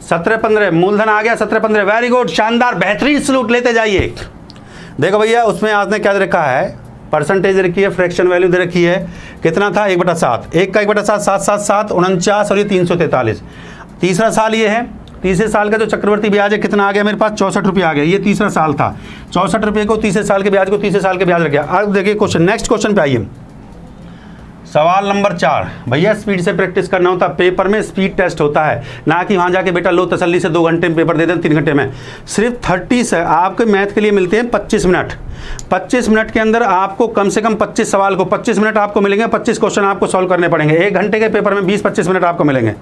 17, 15 मूलधन आ गया, 17, 15 वेरी गुड, शानदार, बेहतरीन सलूट लेते जाइए। देखो भैया उसमें आपने क्या रखा है, परसेंटेज रखी है, फ्रैक्शन वैल्यू दे रखी है, कितना था 1/7, 1 का 1/7, 7, 7, 7, 49 और ये 343। तीसरा साल ये है, तीसरे साल का जो चक्रवर्ती ब्याज है कितना आ गया मेरे पास 64 रुपये आ गया। ये तीसरा साल था, 64 रुपये को तीसरे साल के ब्याज को तीसरे साल के ब्याज रख गया। अब देखिए क्वेश्चन, नेक्स्ट क्वेश्चन पे आइए। सवाल नंबर 4, भैया स्पीड से प्रैक्टिस करना होता है, पेपर में स्पीड टेस्ट होता है, ना कि वहाँ जाके बेटा लो तसल्ली से 2 घंटे में पेपर दे दें 3 घंटे में। सिर्फ 30 से आपके मैथ के लिए मिलते हैं 25 मिनट। 25 मिनट के अंदर आपको कम से कम 25 सवाल को 25 मिनट आपको मिलेंगे, 25 क्वेश्चन आपको सॉल्व करने पड़ेंगे। 1 घंटे के पेपर में 20-25 मिनट आपको मिलेंगे।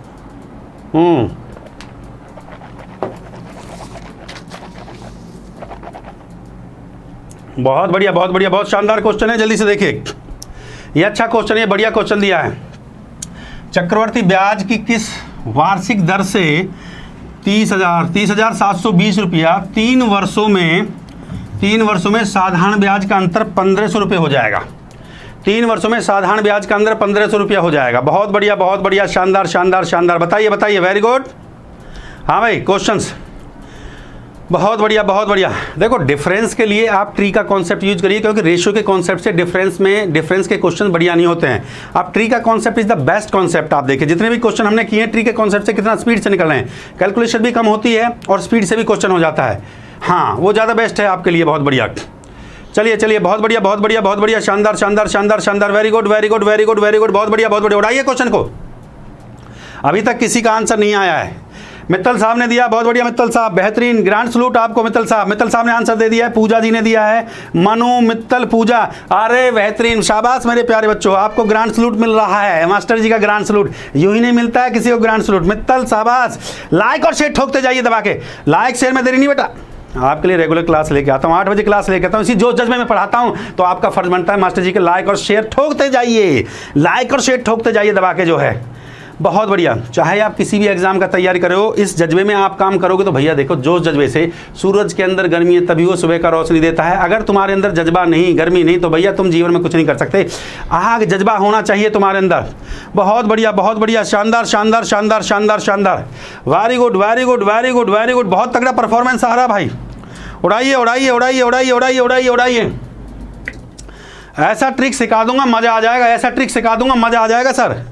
बहुत बढ़िया, बहुत बढ़िया, बहुत शानदार क्वेश्चन है, जल्दी से देखिए। ये अच्छा क्वेश्चन है, बढ़िया क्वेश्चन दिया है। चक्रवर्ती ब्याज की किस वार्षिक दर से 30,720 रुपया 3 वर्षों में साधारण ब्याज का अंतर 1500 रुपये हो जाएगा। 3 वर्षों में साधारण ब्याज का अंतर 1500 रुपया हो जाएगा। बहुत बढ़िया, बहुत बढ़िया, शानदार शानदार शानदार, बताइए बताइए, वेरी गुड। हाँ भाई क्वेश्चंस बहुत बढ़िया, बहुत बढ़िया। देखो डिफरेंस के लिए आप ट्री का कॉन्सेप्ट यूज करिए, क्योंकि रेशियो के कॉन्सेप्ट से डिफरेंस के क्वेश्चन बढ़िया नहीं होते हैं। आप ट्री का concept is the best concept. आप देखिए जितने भी क्वेश्चन हमने किए हैं ट्री के कॉन्सेप्ट से कितना स्पीड से निकल रहे हैं, कैलकुलेशन भी कम होती है और स्पीड से भी क्वेश्चन हो जाता है। हाँ वो ज़्यादा बेस्ट है आपके लिए। बहुत बढ़िया, चलिए चलिए, बहुत बढ़िया, बहुत बढ़िया, बहुत बढ़िया, शानदार शानदार शानदार शानदार, very good very good very good very good, बहुत बढ़िया बहुत बढ़िया। उड़ाइए क्वेश्चन को, अभी तक किसी का आंसर नहीं आया है। मित्तल साहब ने दिया, बहुत बढ़िया मित्तल साहब, बेहतरीन, ग्रांड सलूट आपको मित्तल साहब। मित्तल साहब ने आंसर दे दिया है, पूजा जी ने दिया है, मनु मित्तल पूजा, अरे बेहतरीन, शाबाश मेरे प्यारे बच्चों, आपको ग्रांड सलूट मिल रहा है, मास्टर जी का ग्रांड सलूट। यूं ही नहीं मिलता है किसी को ग्रांड सलूट। मित्तल शाबाश, लाइक और शेयर ठोकते जाइए दबा के, लाइक शेयर में देरी नहीं बेटा। आपके लिए रेगुलर क्लास लेके आता हूँ, 8 बजे क्लास लेके आता हूँ, इसी जोश जज्बे में पढ़ाता हूँ, तो आपका फर्ज बनता है मास्टर जी के लाइक और शेयर ठोकते जाइए, लाइक और शेयर ठोकते जाइए दबा के जो है। बहुत बढ़िया। चाहे आप किसी भी एग्जाम का तैयारी कर रहे हो, इस जज्बे में आप काम करोगे तो भैया देखो जोश जज्बे से, सूरज के अंदर गर्मी है तभी वो सुबह का रोशनी देता है। अगर तुम्हारे अंदर जज्बा नहीं, गर्मी नहीं, तो भैया तुम जीवन में कुछ नहीं कर सकते। आग जज्बा होना चाहिए तुम्हारे अंदर। बहुत बढ़िया, बहुत बढ़िया, शानदार शानदार शानदार शानदार शानदार, very good very good very good very good, बहुत तगड़ा परफॉर्मेंस आ रहा भाई। उड़ाइए उड़ाइए उड़ाइए उड़ाइए उड़ाइए उड़ाइए उड़ाइए। ऐसा ट्रिक सिखा दूंगा मजा आ जाएगा, ऐसा ट्रिक सिखा दूंगा मजा आ जाएगा सर।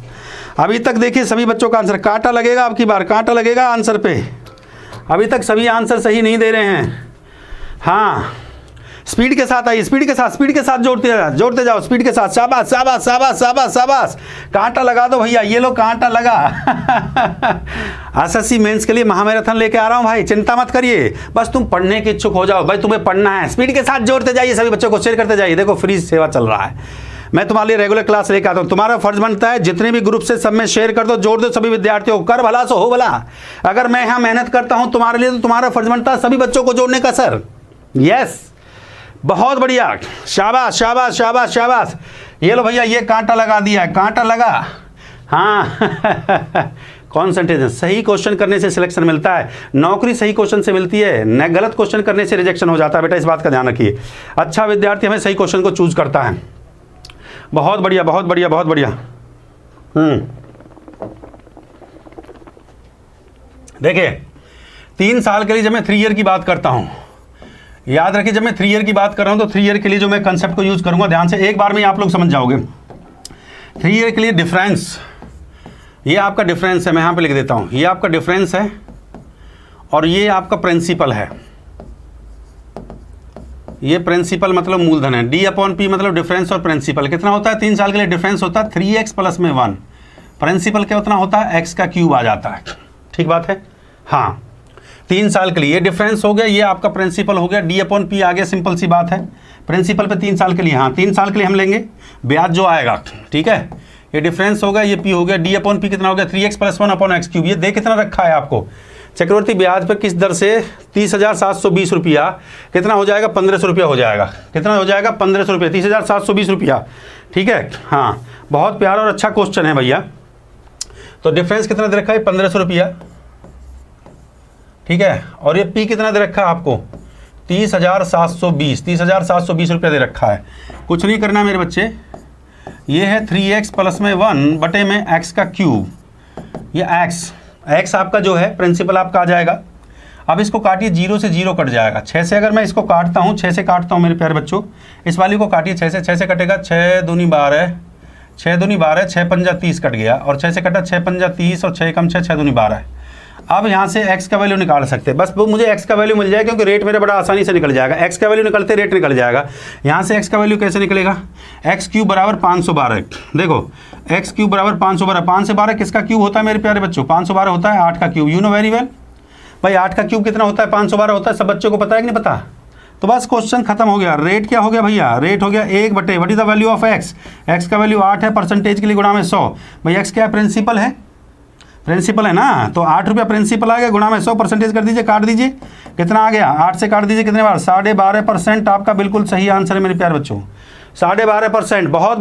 अभी तक देखिए सभी बच्चों का आंसर, कांटा लगेगा आपकी बार, कांटा लगेगा आंसर पे। अभी तक सभी आंसर सही नहीं दे रहे हैं। हाँ स्पीड के साथ आइए, स्पीड के साथ जोड़ते जाओ, स्पीड के साथ, शाबाश शाबाश शाबाश शाबाश शाबाश, कांटा लगा दो भैया, ये लो कांटा लगा। एसएससी मेंस के लिए महामैराथन लेके आ रहा हूँ भाई, चिंता मत करिए, बस तुम पढ़ने के इच्छुक हो जाओ भाई, तुम्हें पढ़ना है। स्पीड के साथ जोड़ते जाइए, सभी बच्चों को शेयर करते जाइए। देखो फ्री सेवा चल रहा है, मैं तुम्हारे लिए रेगुलर क्लास लेके आता हूँ। तुम्हारा फर्ज बनता है जितने भी ग्रुप से सब में शेयर कर दो, जोड़ दो सभी विद्यार्थियों को, कर भला सो हो भला। अगर मैं यहाँ मेहनत करता हूँ तुम्हारे लिए, तो तुम्हारा फर्ज बनता है सभी बच्चों को जोड़ने का सर। यस बहुत बढ़िया, शाबाश शाबाश शाबाश शाबाश। ये लो भैया, ये कांटा लगा दिया है, कांटा लगा। हाँ कॉन्सेंट्रेशन, सही क्वेश्चन करने से सिलेक्शन मिलता है, नौकरी सही क्वेश्चन से मिलती है, न गलत क्वेश्चन करने से रिजेक्शन हो जाता है बेटा, इस बात का ध्यान रखिए। अच्छा विद्यार्थी हमें सही क्वेश्चन को चूज करता है। बहुत बढ़िया बहुत बढ़िया बहुत बढ़िया। देखिए 3 साल के लिए जब मैं 3 ईयर की बात करता हूं, याद रखिए जब मैं 3 ईयर की बात कर रहा हूं तो 3 ईयर के लिए जो मैं कंसेप्ट को यूज करूंगा, ध्यान से एक बार में आप लोग समझ जाओगे। 3 ईयर के लिए डिफरेंस, ये आपका डिफरेंस है, मैं यहां पे लिख देता हूं, ये आपका डिफरेंस है और ये आपका प्रिंसिपल है। ये प्रिंसिपल मतलब मूलधन है, D/P मतलब डिफरेंस और प्रिंसिपल कितना होता है 3 साल के लिए। डिफरेंस होता है 3x प्लस में 1, प्रिंसिपल क्या उतना होता है x का क्यूब आ जाता है। ठीक बात है। हाँ 3 साल के लिए, ये डिफरेंस हो गया, ये आपका प्रिंसिपल हो गया, D/P आ गया, सिंपल सी बात है। प्रिंसिपल पे 3 साल के लिए, हाँ 3 साल के लिए हम लेंगे, ब्याज जो आएगा, ठीक है, ये डिफरेंस होगा, ये P हो गया, D/P कितना हो गया 3x + 1/x³। ये दे कितना रखा है आपको, चक्रवर्ती ब्याज पर किस दर से 30,720 रुपया, कितना हो जाएगा 1,500 रुपया हो जाएगा, कितना हो जाएगा 1,500 रुपया, 30,720 रुपया, ठीक है। हाँ बहुत प्यारा और अच्छा क्वेश्चन है भैया। तो डिफरेंस कितना दे रखा है 1,500 रुपया, ठीक है, और ये P कितना दे रखा है आपको 30,720 रुपया दे रखा है। कुछ नहीं करना मेरे बच्चे, ये है 3x + 1 बटे में x का क्यूब, ये x आपका जो है प्रिंसिपल आपका आ जाएगा। अब इसको काटिए, 0 से 0 कट जाएगा, 6 से अगर मैं इसको काटता हूँ, 6 से काटता हूँ मेरे प्यारे बच्चों, इस वाली को काटिए 6 से कटेगा, 6 दूनी 12, 6 दूनी 12, 6 पंजा 30 कट गया, और 6 से कटा 6 पंजा 30 और 6 कम 6, 6 दूनी 12। अब यहाँ से x का वैल्यू निकाल सकते हैं, बस वो मुझे x का वैल्यू मिल जाए, क्योंकि रेट मेरा बड़ा आसानी से निकल जाएगा, x का वैल्यू निकलते रेट निकल जाएगा। यहाँ से x का वैल्यू कैसे निकलेगा, x³ बराबर 512, देखो x³ बराबर 512, 5 से 12 किसका क्यूब होता है मेरे प्यारे बच्चों, 512 होता है 8 का cube, you know very well भाई, 8 का क्यूब कितना होता है 512 होता है, सब बच्चों को पता है कि नहीं पता। तो बस क्वेश्चन खत्म हो गया। रेट क्या हो गया भैया, रेट हो गया 1 बटे what is the value of x, x का वैल्यू 8 है, परसेंटेज के लिए गुणा में 100, भाई x क्या है प्रिंसिपल है, प्रिंसिपल है ना, तो 8 रुपया प्रिंसिपल आ गया, गुणा में 100 परसेंटेज कर दीजिए, काट दीजिए, कितना आ गया 8 से काट दीजिए कितने बार 12.5%, आपका बिल्कुल सही आंसर है मेरे प्यारे बच्चों, 12.5%। बहुत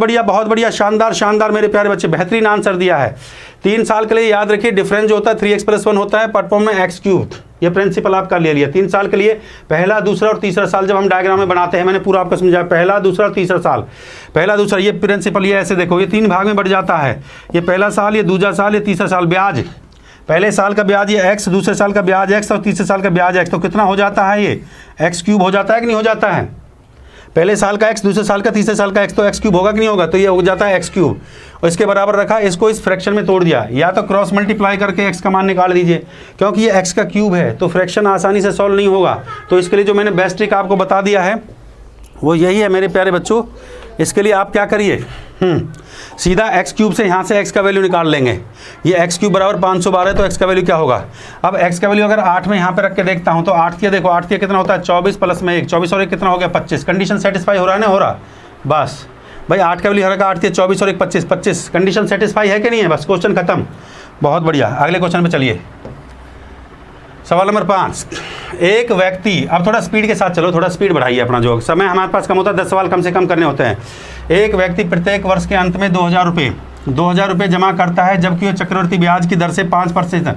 बढ़िया, शानदार मेरे प्यारे बच्चे, बेहतरीन आंसर दिया है। 3 साल के लिए याद रखिए, डिफरेंस जो होता है 3x + 1 होता है, परफॉर्म में x³, ये प्रिंसिपल आपका ले लिया। 3 साल के लिए पहला, दूसरा और तीसरा साल जब हम डायग्राम में बनाते हैं, मैंने पूरा आपको समझाया, पहला, दूसरा और तीसरा साल, पहला दूसरा, ये प्रिंसिपल, ये ऐसे देखो, ये 3 भाग में बढ़ जाता है, ये पहला साल, ये दूसरा साल, ये तीसरा साल। ब्याज, पहले साल का ब्याज ये x, दूसरे साल का ब्याज x और तीसरे साल का ब्याज x, तो कितना हो जाता है ये x³ हो जाता है कि नहीं हो जाता है, पहले साल का x, दूसरे साल का, तीसरे साल का x, तो x³ होगा कि नहीं होगा, तो ये हो जाता है x³, और इसके बराबर रखा, इसको इस फ्रैक्शन में तोड़ दिया, या तो क्रॉस मल्टीप्लाई करके x का मान निकाल दीजिए, क्योंकि ये x का क्यूब है तो फ्रैक्शन आसानी से सॉल्व नहीं होगा। तो इसके लिए जो मैंने बेस्ट ट्रिक आपको बता दिया है वो यही है मेरे प्यारे बच्चों। इसके लिए आप क्या करिए, सीधा x³ से यहाँ से x का वैल्यू निकाल लेंगे, ये x³ बराबर 512, तो x का वैल्यू क्या होगा। अब x का वैल्यू अगर 8 में यहाँ पे रख के देखता हूँ, तो 8 के देखो, 8 के कितना होता है 24 + 1, 24 और 1 कितना हो गया 25, कंडीशन सेटिस्फाई हो रहा है ना, हो रहा, बस भाई 8 का वैल्यू रखा, 8 के 24 और 1 25, 25, कंडीशन सेटिस्फाई है कि नहीं है, बस क्वेश्चन खत्म। बहुत बढ़िया, अगले क्वेश्चन पे चलिए। सवाल नंबर 5, एक व्यक्ति, अब थोड़ा स्पीड के साथ चलो, थोड़ा स्पीड बढ़ाइए अपना, जो समय हमारे पास कम होता है, 10 सवाल कम से कम करने होते हैं। एक व्यक्ति प्रत्येक वर्ष के अंत में 2,000 रुपये जमा करता है, जबकि वह चक्रवृद्धि ब्याज की दर से 5%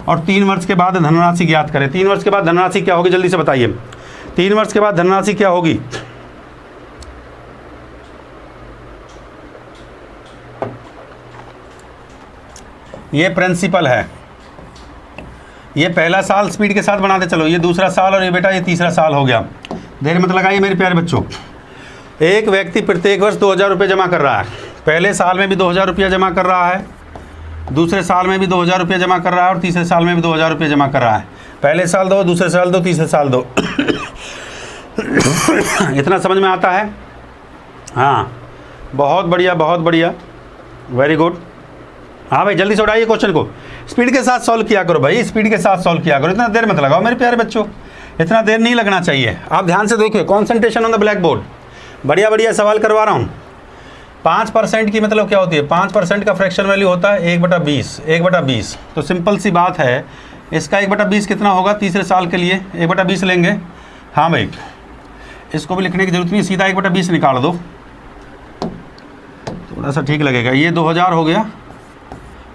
और 3 वर्ष के बाद धनराशि ज्ञात करें। 3 वर्ष के बाद धनराशि क्या होगी, जल्दी से बताइए, 3 वर्ष के बाद धनराशि क्या होगी। ये प्रिंसिपल है, ये पहला साल स्पीड के साथ बनाते चलो, ये दूसरा साल, और ये बेटा ये तीसरा साल हो गया। देर मत लगाइए मेरे प्यारे बच्चों। एक व्यक्ति प्रत्येक वर्ष 2,000 रुपये जमा कर रहा है, पहले साल में भी 2,000 रुपया जमा कर रहा है, दूसरे साल में भी 2,000 रुपया जमा कर रहा है, और तीसरे साल में भी 2,000 रुपये जमा कर रहा है। पहले साल दो, दूसरे साल दो, तीसरे साल दो। इतना समझ में आता है, हाँ बहुत बढ़िया, वेरी गुड। हाँ भाई जल्दी से उठाइए क्वेश्चन को, स्पीड के साथ सॉल्व किया करो भाई, स्पीड के साथ सॉल्व किया करो, इतना देर मत लगाओ मेरे प्यारे बच्चों, इतना देर नहीं लगना चाहिए। आप ध्यान से देखिए, concentration on the black board, बढ़िया सवाल करवा रहा हूँ। 5% की मतलब क्या होती है, 5% का फ्रैक्शन वैल्यू होता है 1/20, तो सिंपल सी बात है, इसका 1/20 कितना होगा, तीसरे साल के लिए 1/20 लेंगे। हाँ भाई इसको भी लिखने की जरूरत नहीं, सीधा 1/20 निकाल दो, थोड़ा सा ठीक लगेगा। ये 2,000 हो गया,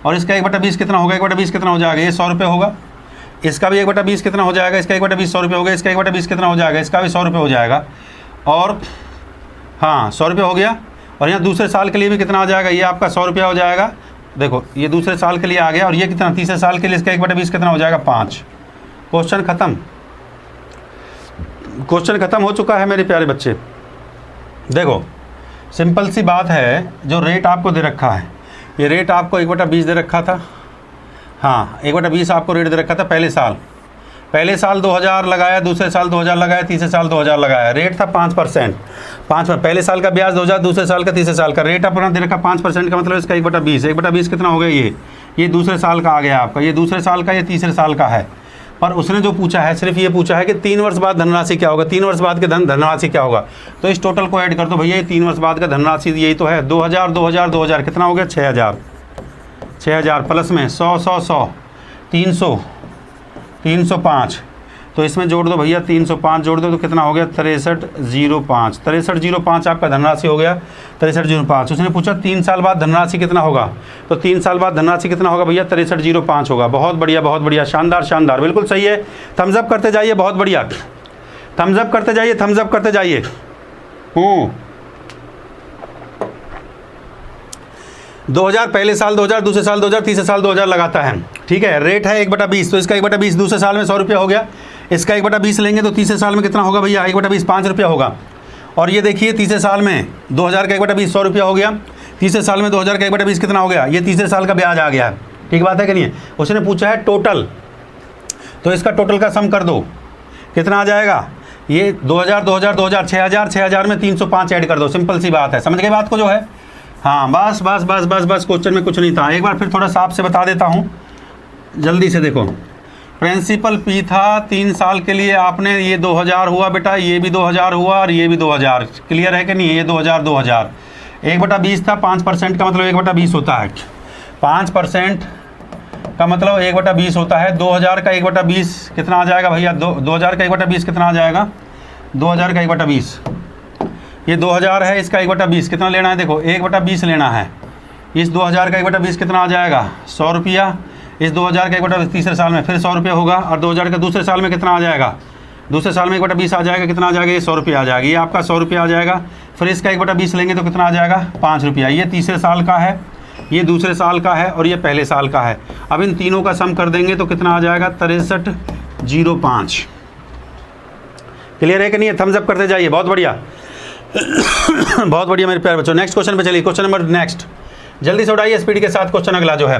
और इसका 1/20 कितना होगा, 1/20 कितना हो जाएगा, ये 100 रुपये होगा। इसका भी 1/20 कितना हो जाएगा, इसका 1/20 100 रुपये हो गया, इसका 1/20 कितना हो जाएगा, इसका भी 100 रुपये हो जाएगा, और हाँ 100 रुपये हो गया। और यहाँ दूसरे साल के लिए भी कितना हो जाएगा, ये आपका 100 रुपया हो जाएगा, देखो ये दूसरे साल के लिए आ गया, और ये कितना तीसरे साल के लिए, इसका 1/20 कितना हो जाएगा 5। क्वेश्चन खत्म, क्वेश्चन खत्म हो चुका है मेरे प्यारे बच्चे। देखो सिंपल सी बात है, जो रेट आपको दे रखा है, ये रेट आपको 1/20 दे रखा था, हाँ 1/20 आपको रेट दे रखा था। पहले साल 2,000 लगाया, दूसरे साल 2,000 लगाया, तीसरे साल 2,000 लगाया, रेट था 5%, पहले साल का ब्याज 2,000, दूसरे साल का, तीसरे साल का, रेट अपना दे रखा 5% का मतलब इसका 1/20 कितना हो गया, ये दूसरे साल का आ गया आपका, ये दूसरे साल का, ये तीसरे साल का है, पर उसने जो पूछा है सिर्फ ये पूछा है कि 3 वर्ष बाद धनराशि क्या होगा, 3 वर्ष बाद के धनराशि क्या होगा। तो इस टोटल को ऐड कर दो भैया, ये 3 वर्ष बाद का धनराशि यही तो है, 2000 2000 2000 कितना हो गया 6000 प्लस में 100 100 100 300 305, तो इसमें जोड़ दो भैया 305 जोड़ दो तो कितना हो गया 6305, 6305 आपका धनराशि हो गया 6305। उसने पूछा 3 साल बाद धनराशि कितना होगा, तो 3 साल बाद धनराशि कितना होगा भैया 6305 होगा। बहुत बढ़िया, शानदार शानदार, बिल्कुल सही है। थम्स अप करते जाइए, बहुत बढ़िया, थम्स अप करते जाइए, थम्स अप करते जाइए। 2000 पहले साल 2000, दूसरे साल 2000, तीसरे साल 2000 लगाता है, ठीक है। रेट है 1/20, तो इसका 1/20 दूसरे साल में 100 रुपया हो गया, इसका 1/20 लेंगे तो तीसरे साल में कितना होगा भैया 1/20 5 रुपया होगा। और ये देखिए तीसरे साल में 2000 का 1/20 100 रुपया हो गया, तीसरे साल में 2000 का 1/20 कितना हो गया, ये तीसरे साल का ब्याज आ गया है, ठीक बात है कि नहीं है। उसने पूछा है टोटल, तो इसका टोटल का सम कर दो, कितना आ जाएगा, ये 2000 2000 2000 6000 6000 में 305 ऐड कर दो, सिंपल सी बात है, समझ गए बात को जो है। हाँ बस बस बस बस बस, क्वेश्चन में कुछ नहीं था। एक बार फिर थोड़ा सा आपसे बता देता हूँ जल्दी से। देखो प्रिंसिपल पी था 3 साल के लिए, आपने ये 2000 हुआ बेटा, ये भी 2000 हुआ और ये भी 2000, क्लियर है कि नहीं, ये 2000 2000 1/20 था, 5% का मतलब 1/20 होता है, 5% का मतलब 1/20 होता है। 2000 का 1/20 कितना आ जाएगा भैया, 2000 का 1/20 कितना आ जाएगा, 2000 का 1/20, ये 2000 है, इसका 1/20 कितना लेना है, देखो 1/20 लेना है। इस 2000 का 1/20 कितना आ जाएगा 100 रुपया, इस 2000 का 1/20 तीसरे साल में फिर 100 रुपया होगा, और 2000 का दूसरे साल में कितना आ जाएगा, दूसरे साल में 1/20 आ जाएगा, कितना आ जाएगा, ये 100 रुपया आ जाएगा, ये आपका 100 रुपया आ जाएगा। फिर इसका 1/20 लेंगे तो कितना आ जाएगा 5 रुपया, ये तीसरे साल का है, ये दूसरे साल का है और ये पहले साल का है। अब इन तीनों का सम कर देंगे तो कितना आ जाएगा 6305। क्लियर है कि नहीं है, थम्स अप करते जाइए, बहुत बढ़िया बहुत बढ़िया मेरे प्यारे बच्चों। नेक्स्ट क्वेश्चन पे चलिए, क्वेश्चन नंबर नेक्स्ट, जल्दी से उठाइए स्पीड के साथ। क्वेश्चन अगला जो है,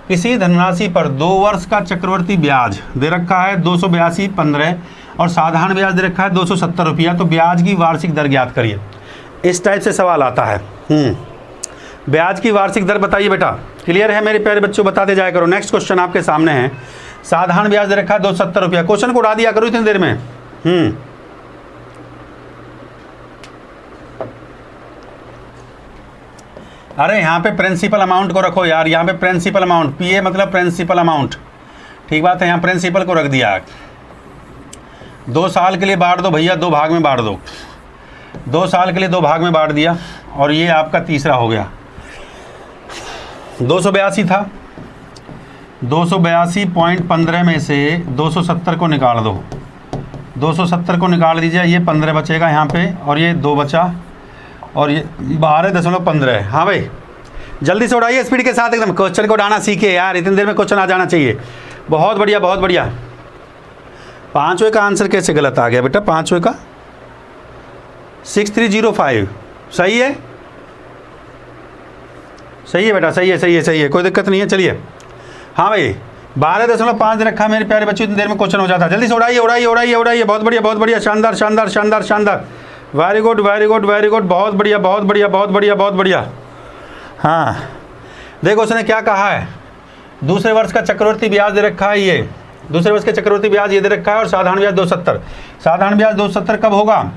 किसी धनराशि पर 2 वर्ष का चक्रवर्ती ब्याज दे रखा है 282.15 और साधारण ब्याज दे रखा है 270 रुपया, तो ब्याज की वार्षिक दर ज्ञात करिए। इस टाइप से सवाल आता है। ब्याज की वार्षिक दर बताइए बेटा, क्लियर है मेरे प्यारे बच्चों, बताते जाया करो। नेक्स्ट क्वेश्चन आपके सामने है, साधारण ब्याज दे रखा है 270 रुपया, क्वेश्चन को उड़ा दिया करो इतनी देर में। अरे यहाँ पे प्रिंसिपल अमाउंट को रखो यार, यहाँ पे प्रिंसिपल अमाउंट, पीए मतलब प्रिंसिपल अमाउंट, ठीक बात है, यहाँ प्रिंसिपल को रख दिया। 2 साल के लिए बांट दो भैया, 2 भाग में बांट दो, 2 साल के लिए 2 भाग में बांट दिया, और ये आपका तीसरा हो गया। 282 था, 282.15 में से 270 को निकाल दो, 270 को निकाल दीजिए, ये 15 बचेगा यहाँ पे, और ये 2 बचा, और ये 12.15 है। हाँ भाई जल्दी से उड़ाइए स्पीड के साथ, एकदम क्वेश्चन को उड़ाना सीखे यार, इतनी देर में क्वेश्चन आ जाना चाहिए। बहुत बढ़िया बहुत बढ़िया। 5वें का आंसर कैसे गलत आ गया बेटा, 5वें का 6305 सही है, सही है बेटा, सही है सही है सही है, कोई दिक्कत नहीं है। चलिए हाँ भाई 12.5 रखा मेरे प्यारे बच्चों, इतनी देर में क्वेश्चन हो जाता है। जल्दी से उड़ाइए उड़ाइए उड़ाइए उड़ाइए, बहुत बढ़िया बहुत बढ़िया, शानदार शानदार शानदार शानदार, very good very good very good, बहुत बढ़िया बहुत बढ़िया बहुत बढ़िया बहुत बढ़िया। हाँ देखो उसने क्या कहा है, दूसरे वर्ष का चक्रवर्ती ब्याज दे रखा है, ये दूसरे वर्ष का चक्रवर्ती ब्याज ये दे रखा है, और साधारण ब्याज 270। साधारण ब्याज 270 कब होगा,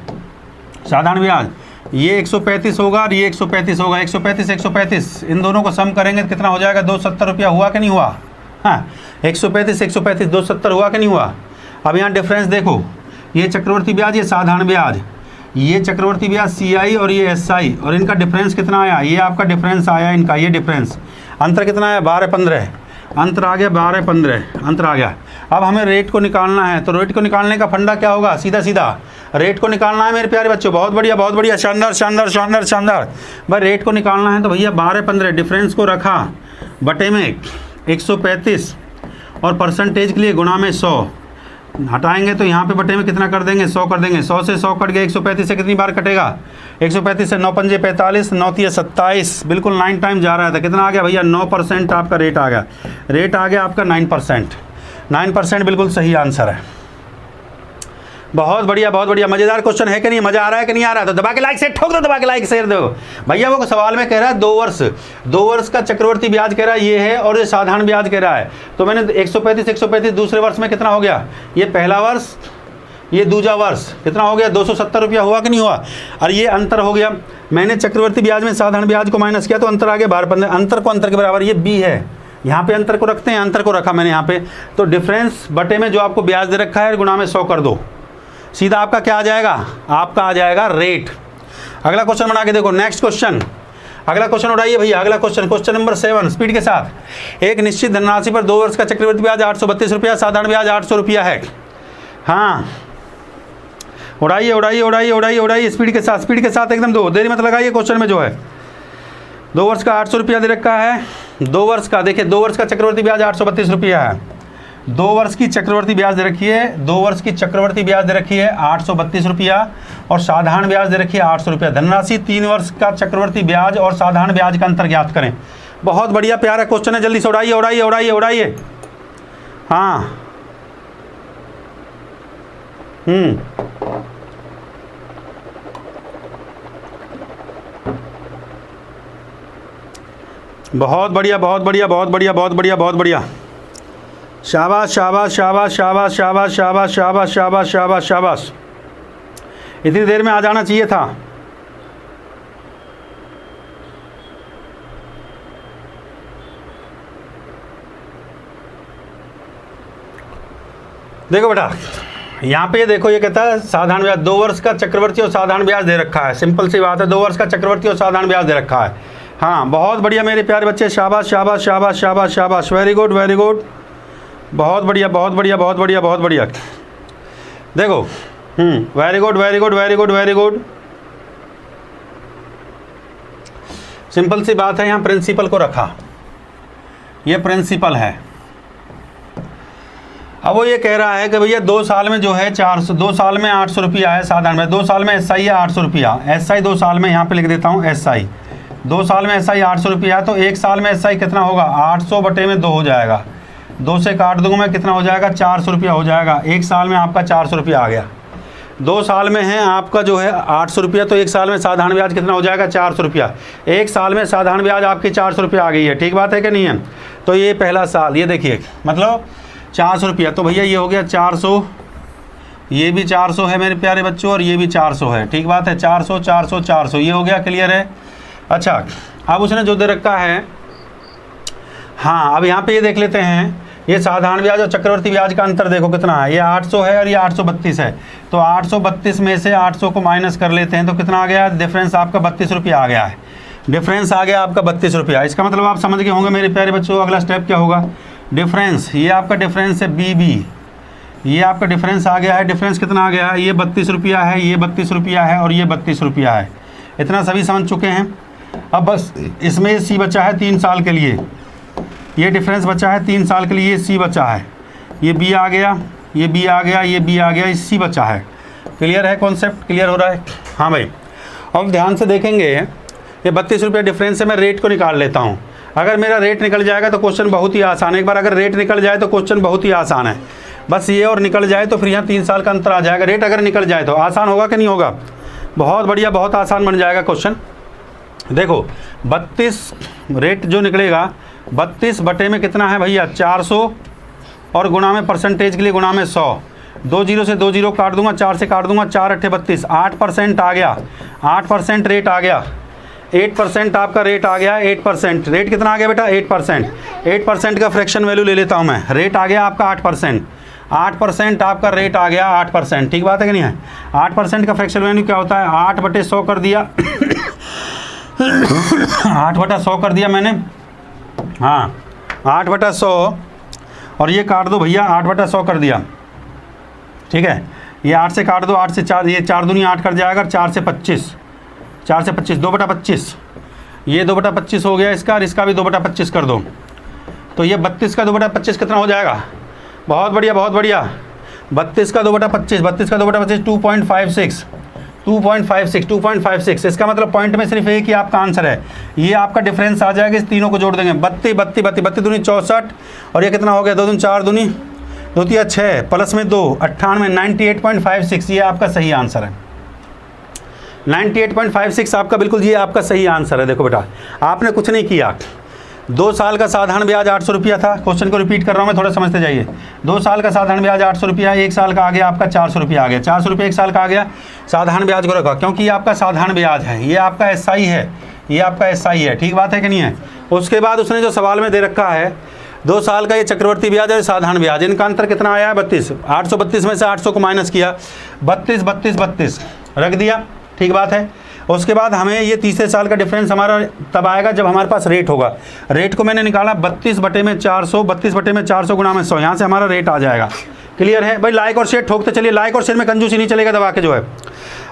साधारण ब्याज ये 135 होगा और ये 135 होगा, 135 135 इन दोनों को सम करेंगे तो कितना हो जाएगा 270 रुपया, हुआ कि नहीं हुआ। हाँ 135 135 270 हुआ कि नहीं हुआ। अब यहाँ डिफरेंस देखो, ये चक्रवर्ती ब्याज ये साधारण ब्याज, ये चक्रवर्ती ब्याज CI और ये SI, और इनका डिफरेंस कितना आया, ये आपका डिफरेंस आया इनका, ये डिफरेंस अंतर कितना आया 12-15, अंतर आ गया 12-15 अंतर आ गया। अब हमें रेट को निकालना है, तो रेट को निकालने का फंडा क्या होगा, सीधा सीधा रेट को निकालना है मेरे प्यारे बच्चों, बहुत बढ़िया शानदार शानदार शानदार शानदार। भाई रेट को निकालना है तो भैया 12-15 डिफरेंस को रखा बटे में 135 और परसेंटेज के लिए गुणा में 100 हटाएंगे तो यहाँ पे बटे में कितना कर देंगे 100 कर देंगे, 100 से 100 कट गया, 135 से कितनी बार कटेगा 135 से 9 पंजे 45, 9 तिया 27, बिल्कुल 9 टाइम जा रहा था। कितना आ गया भैया 9% आपका रेट आ गया, रेट आ गया आपका 9%, 9% बिल्कुल सही आंसर है। बहुत बढ़िया, बहुत बढ़िया। मजेदार क्वेश्चन है कि नहीं? मजा आ रहा है कि नहीं आ रहा है? तो दबा के लाइक से ठोक दो, दबा के लाइक शेयर दो भैया। वो सवाल में कह रहा है 2 वर्ष का चक्रवर्ती ब्याज कह रहा है ये है, और ये साधारण ब्याज कह रहा है। तो मैंने 135 दूसरे वर्ष में कितना हो गया? ये पहला वर्ष, ये दूसरा वर्ष, कितना हो गया? 270 रुपया हुआ कि नहीं हुआ? और ये अंतर हो गया। मैंने चक्रवर्ती ब्याज में साधारण ब्याज को माइनस किया तो अंतर आ गया 12-15। अंतर को अंतर के बराबर, ये बी है, यहाँ पे अंतर को रखते हैं, अंतर को रखा मैंने यहाँ पे। तो डिफरेंस बटे में जो आपको ब्याज दे रखा है गुणा में 100 कर दो, सीधा आपका क्या आ जाएगा? आपका आ जाएगा रेट। अगला क्वेश्चन बना के देखो, नेक्स्ट क्वेश्चन, अगला क्वेश्चन उठाइए भैया। अगला क्वेश्चन, क्वेश्चन नंबर 7 स्पीड के साथ। एक निश्चित धनराशि पर 2 वर्ष का चक्रवृद्धि ब्याज 832 रुपया, साधारण ब्याज 800 रुपया है। हाँ, उड़ाइए उड़ाइए उड़ाइए उड़ाइए उड़ाइए स्पीड के साथ, स्पीड के साथ एकदम, दो देरी मत लगाइए। क्वेश्चन में जो है 2 वर्ष का 800 रुपया दे रखा है। 2 वर्ष का देखिए, 2 वर्ष का चक्रवर्ती ब्याज 832 रुपया है। 2 वर्ष की चक्रवर्ती ब्याज दे रखी है, 2 वर्ष की चक्रवर्ती ब्याज दे रखी है 832 रुपया, और साधारण ब्याज दे रखी है 800 रुपया। धनराशि 3 वर्ष का चक्रवर्ती ब्याज और साधारण ब्याज का अंतर ज्ञात करें। बहुत बढ़िया प्यारा क्वेश्चन है, जल्दी से उड़ाइए उड़ाइए उड़ाइए उड़ाइए। हाँ, बहुत बढ़िया, बहुत बढ़िया, बहुत बढ़िया, बहुत बढ़िया, बहुत बढ़िया। शाबाश शाबाश शाबाश शाबाश शाबाश शाबाश शाबाश शाबाश शाबाश शाबाश। इतनी देर में आ जाना चाहिए था। देखो बेटा, यहाँ पे देखो, ये कहता है साधारण ब्याज 2 वर्ष का चक्रवर्ती और साधारण ब्याज दे रखा है। सिंपल सी बात है, 2 वर्ष का चक्रवर्ती और साधारण ब्याज दे रखा है। हाँ, बहुत बढ़िया मेरे प्यारे बच्चे, शाबाश शाबाश शाबाश शाबाश शाबाश, वेरी गुड वेरी गुड, बहुत बढ़िया बहुत बढ़िया बहुत बढ़िया बहुत बढ़िया। देखो, very good very good very good very good. Simple सी बात है, यहाँ प्रिंसिपल को रखा, ये प्रिंसिपल है। अब वो ये कह रहा है कि भैया 2 साल में जो है 400, 2 साल में 800 रुपया है साधारण में, 2 साल में एसआई है 800 रुपया। एसआई 2 साल में, यहाँ पे लिख देता हूँ एसआई, 2 साल में एसआई 800 रुपया है। तो 1 साल में एसआई कितना होगा? 800 बटे में 2 हो जाएगा, 2 से काट दूंगा मैं, कितना हो जाएगा? 400 रुपया हो जाएगा। 1 साल में आपका 400 रुपया आ गया। 2 साल में है आपका जो है 800 रुपया, तो 1 साल में साधारण ब्याज कितना हो जाएगा? 400 रुपया। 1 साल में साधारण ब्याज आपकी 400 रुपया आ गई है। ठीक बात है कि नहीं है? तो ये पहला साल, ये देखिए, मतलब 400 रुपया। तो भैया ये हो गया 400, ये भी 400 है मेरे प्यारे बच्चों, और ये भी 400 है। ठीक बात है, 400 400 400, ये हो गया, क्लियर है? अच्छा, अब उसने जो दे रखा है, हाँ, अब यहाँ पे ये देख लेते हैं, ये साधारण ब्याज और चक्रवर्ती ब्याज का अंतर देखो कितना है। ये 800 है और ये 832 है। तो 832 में से 800 को माइनस कर लेते हैं, तो कितना आ गया? डिफरेंस आपका 32 रुपया आ गया है। डिफरेंस आ गया आपका 32 रुपया। इसका मतलब आप समझ गए होंगे मेरे प्यारे बच्चों, अगला स्टेप क्या होगा? डिफरेंस, ये आपका डिफरेंस है बी, ये आपका डिफरेंस आ गया है। डिफरेंस कितना आ गया है? ये 32 रुपया है, ये 32 रुपया है, और ये 32 रुपया है। इतना सभी समझ चुके हैं। अब बस इसमें सी बचा है 3 साल के लिए, ये डिफरेंस बचा है 3 साल के लिए, ये सी बचा है, ये बी आ गया, ये बी आ गया, ये बी आ गया, ये सी बचा है। क्लियर है? कॉन्सेप्ट क्लियर हो रहा है? हाँ भाई। अब ध्यान से देखेंगे, ये 32 रुपया डिफरेंस से मैं रेट को निकाल लेता हूँ। अगर मेरा रेट निकल जाएगा तो क्वेश्चन बहुत ही आसान है। एक बार अगर रेट निकल जाए तो क्वेश्चन बहुत ही आसान है। बस ये और निकल जाए तो फिर यहाँ 3 साल का अंतर आ जाएगा। रेट अगर निकल जाए तो आसान होगा कि नहीं होगा? बहुत बढ़िया, बहुत आसान बन जाएगा क्वेश्चन। देखो, 32 रेट जो निकलेगा, 32 बटे में कितना है भैया? 400, और गुणा में परसेंटेज के लिए गुणा में 100। 2 जीरो से 2 जीरो काट दूंगा, 4 से काट दूंगा, 4 8 32, 8% आ गया। 8% रेट आ गया। 8% आपका रेट आ गया। 8% रेट कितना आ गया बेटा? 8%। 8% का फ्रैक्शन वैल्यू ले लेता हूँ मैं। रेट आ गया आपका 8%। 8% आपका रेट आ गया 8%। ठीक बात है कि नहीं है? 8% का फ्रैक्शन वैल्यू क्या होता है? 8/100 कर दिया 8/100 कर दिया मैंने। हाँ, 8/100, और ये काट दो भैया, 8/100 कर दिया। ठीक है, ये 8 से काट दो, 8 से 4, ये 4 दूनी 8 कर जाएगा, 4 से 25, 4 से 25, 2/25, ये 2/25 हो गया इसका, और इसका भी 2/25 कर दो। तो ये 32 का 2/25 कितना हो जाएगा? बहुत बढ़िया बहुत बढ़िया। 32 का 2/25, 32 का 2/25 2.56, 2.56। इसका मतलब पॉइंट में सिर्फ एक ही आपका आंसर है। ये आपका डिफरेंस आ जाएगा। इस तीनों को जोड़ देंगे, 32 32 32 32 दूनी 64, और ये कितना हो गया? 2 दूनी 4 दूनी 2 तिया 6 प्लस में 2 98, 98.56 ये आपका सही आंसर है। 98.56 आपका बिल्कुल ये आपका सही आंसर है। देखो बेटा, आपने कुछ नहीं किया। 2 साल का साधारण ब्याज 800 रुपया था। क्वेश्चन को रिपीट कर रहा हूँ मैं, थोड़ा समझते जाइए। 2 साल का साधारण ब्याज 800 रुपया, 1 साल का आ गया आपका 400 रुपया आ गया। 400 रुपये 1 साल का आ गया। साधारण ब्याज को रखा क्योंकि ये आपका साधारण ब्याज है, ये आपका एसआई है, ये आपका एसआई है। ठीक बात है कि नहीं है। उसके बाद उसने जो सवाल में दे रखा है 2 साल का ये चक्रवर्ती ब्याज और साधारण ब्याज, इनका अंतर कितना आया है 32। 832 में से 800 को माइनस किया, 32 32 32 रख दिया। ठीक बात है। उसके बाद हमें ये तीसरे साल का डिफरेंस हमारा तब आएगा जब हमारे पास रेट होगा। रेट को मैंने निकाला 32/400, 32/400 गुणा में 100, यहाँ से हमारा रेट आ जाएगा। क्लियर है भाई। लाइक और शेयर ठोकते चलिए, लाइक और शेयर में कंजूसी नहीं चलेगा दबा के जो है।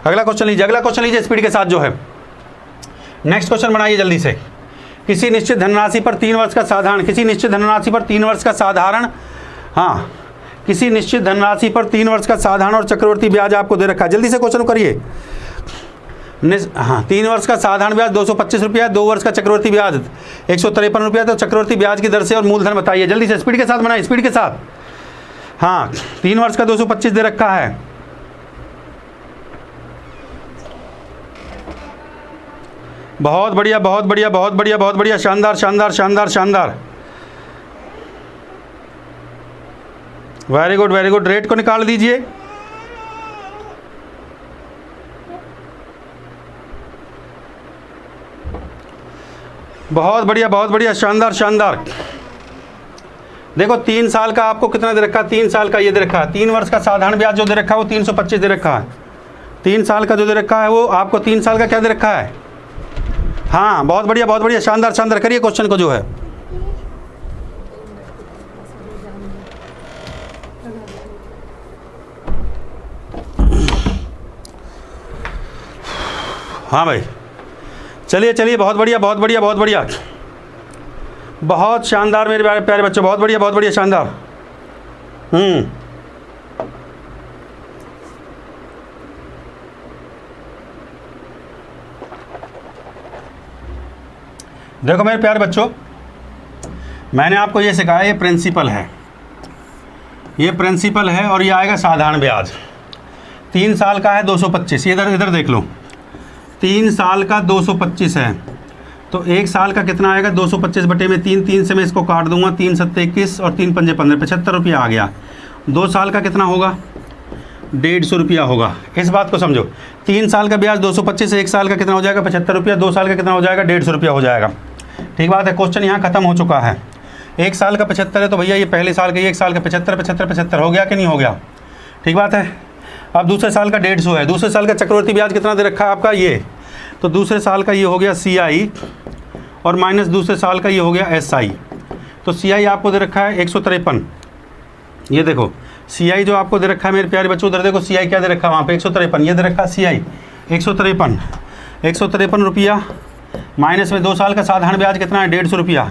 अगला क्वेश्चन लीजिए, अगला क्वेश्चन लीजिए स्पीड के साथ जो है। नेक्स्ट क्वेश्चन बनाइए जल्दी से। किसी निश्चित धनराशि पर 3 वर्ष का साधारण, किसी निश्चित धनराशि पर 3 वर्ष का साधारण, हाँ किसी निश्चित धनराशि पर 3 वर्ष का साधारण और चक्रवर्ती ब्याज आपको दे रखा है। जल्दी से क्वेश्चन करिए। हाँ 3 वर्ष का साधारण ब्याज 225 रुपया, 2 वर्ष का चक्रवर्ती ब्याज 153 रुपया। तो चक्रवर्ती ब्याज की दर से और मूलधन बताइए। जल्दी से स्पीड के साथ बनाइए, स्पीड के साथ। हाँ 3 वर्ष का 225 दे रखा है। बहुत बढ़िया, बहुत बढ़िया, बहुत बढ़िया, बहुत बढ़िया, शानदार शानदार शानदार शानदार, very good very good. Rate को निकाल दीजिए। बहुत बढ़िया, बहुत बढ़िया, शानदार शानदार। देखो 3 साल का आपको कितना दे रखा है, 3 साल का ये दे रखा है। 3 वर्ष का साधारण ब्याज जो दे रखा है वो 325 दे रखा है। 3 साल का जो दे रखा है वो आपको 3 साल का क्या दे रखा है। हाँ बहुत बढ़िया, बहुत बढ़िया, शानदार शानदार। करिए क्वेश्चन को जो है। हाँ भाई चलिए चलिए, बहुत बढ़िया, बहुत बढ़िया, बहुत बढ़िया, बहुत शानदार मेरे प्यारे बच्चों, बहुत बढ़िया, बहुत बढ़िया, शानदार। देखो मेरे प्यारे बच्चों, मैंने आपको ये सिखाया, ये प्रिंसिपल है, ये प्रिंसिपल है और ये आएगा साधारण ब्याज। 3 साल का है 225, ये इधर इधर देख लो। 3 साल का 225 है तो 1 साल का कितना आएगा 225 बटे में 3, 3 से मैं इसको काट दूंगा, 3 7 21 और 3 5 15, 75 रुपया आ गया। 2 साल का कितना होगा 150 रुपया होगा। इस बात को समझो, 3 साल का ब्याज 225, 1 साल का कितना हो जाएगा 75 रुपया, 2 साल का कितना हो जाएगा 150 रुपया हो जाएगा। ठीक बात है। क्वेश्चन यहाँ खत्म हो चुका है। 1 साल का 75 है तो भैया ये पहले साल का 1 साल का 75 75 75 हो गया कि नहीं हो गया। ठीक बात है। अब दूसरे साल का 150 है। दूसरे साल का चक्रवर्ती ब्याज कितना दे रखा है आपका ये, तो दूसरे साल का ये हो गया CI और माइनस दूसरे साल का ये हो गया SI। तो CI आपको दे रखा है 153। ये देखो CI जो आपको दे रखा है मेरे प्यारे बच्चों, उधर देखो CI क्या दे रखा है वहाँ पे 153, ये दे रखा है CI 153 रुपया, माइनस में 2 साल का साधारण ब्याज कितना है 150 रुपया।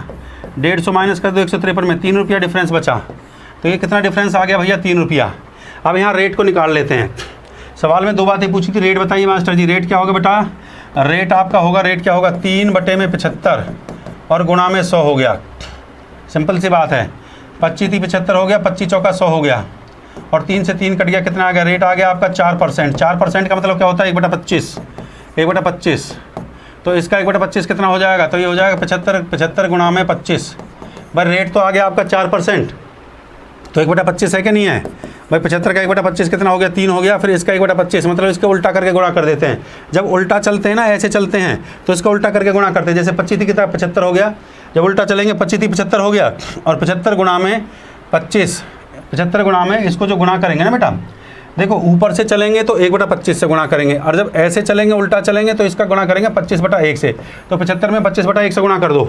150 माइनस कर दो 153 में, 3 रुपया डिफरेंस बचा। तो ये कितना डिफरेंस आ गया भैया 3 रुपया। अब यहाँ रेट को निकाल लेते हैं। सवाल में 2 बातें पूछी थी। रेट बताइए मास्टर जी, रेट क्या होगा बेटा। रेट आपका होगा, रेट क्या होगा 3 बटे में 75 और गुणा में 100 हो गया। सिंपल सी बात है। 25 3 75 हो गया, 25 चौका 100 हो गया और 3 से 3 कट गया, कितना आ गया रेट आ गया आपका 4%। 4% का मतलब क्या होता है 1/25, 1/25। तो इसका 1/25 कितना हो जाएगा, तो ये हो जाएगा 75 गुणा में 25। भाई रेट तो आ गया आपका 4%, तो 1/25 है कि नहीं है भाई। 75 का 1/25 कितना हो गया 3 हो गया, फिर इसका 1/25 मतलब इसका उल्टा करके गुणा कर देते हैं। जब उल्टा चलते हैं ना, ऐसे चलते हैं तो इसका उल्टा करके गुणा करते हैं। जैसे 25 थी कितना 75 हो गया, जब उल्टा चलेंगे 25 थी 75 हो गया और 75 गुणा में 25, 75 गुणा में इसको जो गुणा करेंगे ना बेटा, देखो ऊपर से चलेंगे तो 1/25 से गुणा करेंगे और जब ऐसे चलेंगे उल्टा चलेंगे तो इसका गुणा करेंगे 25/1 से। तो 75 में 25/1 से गुणा कर दो,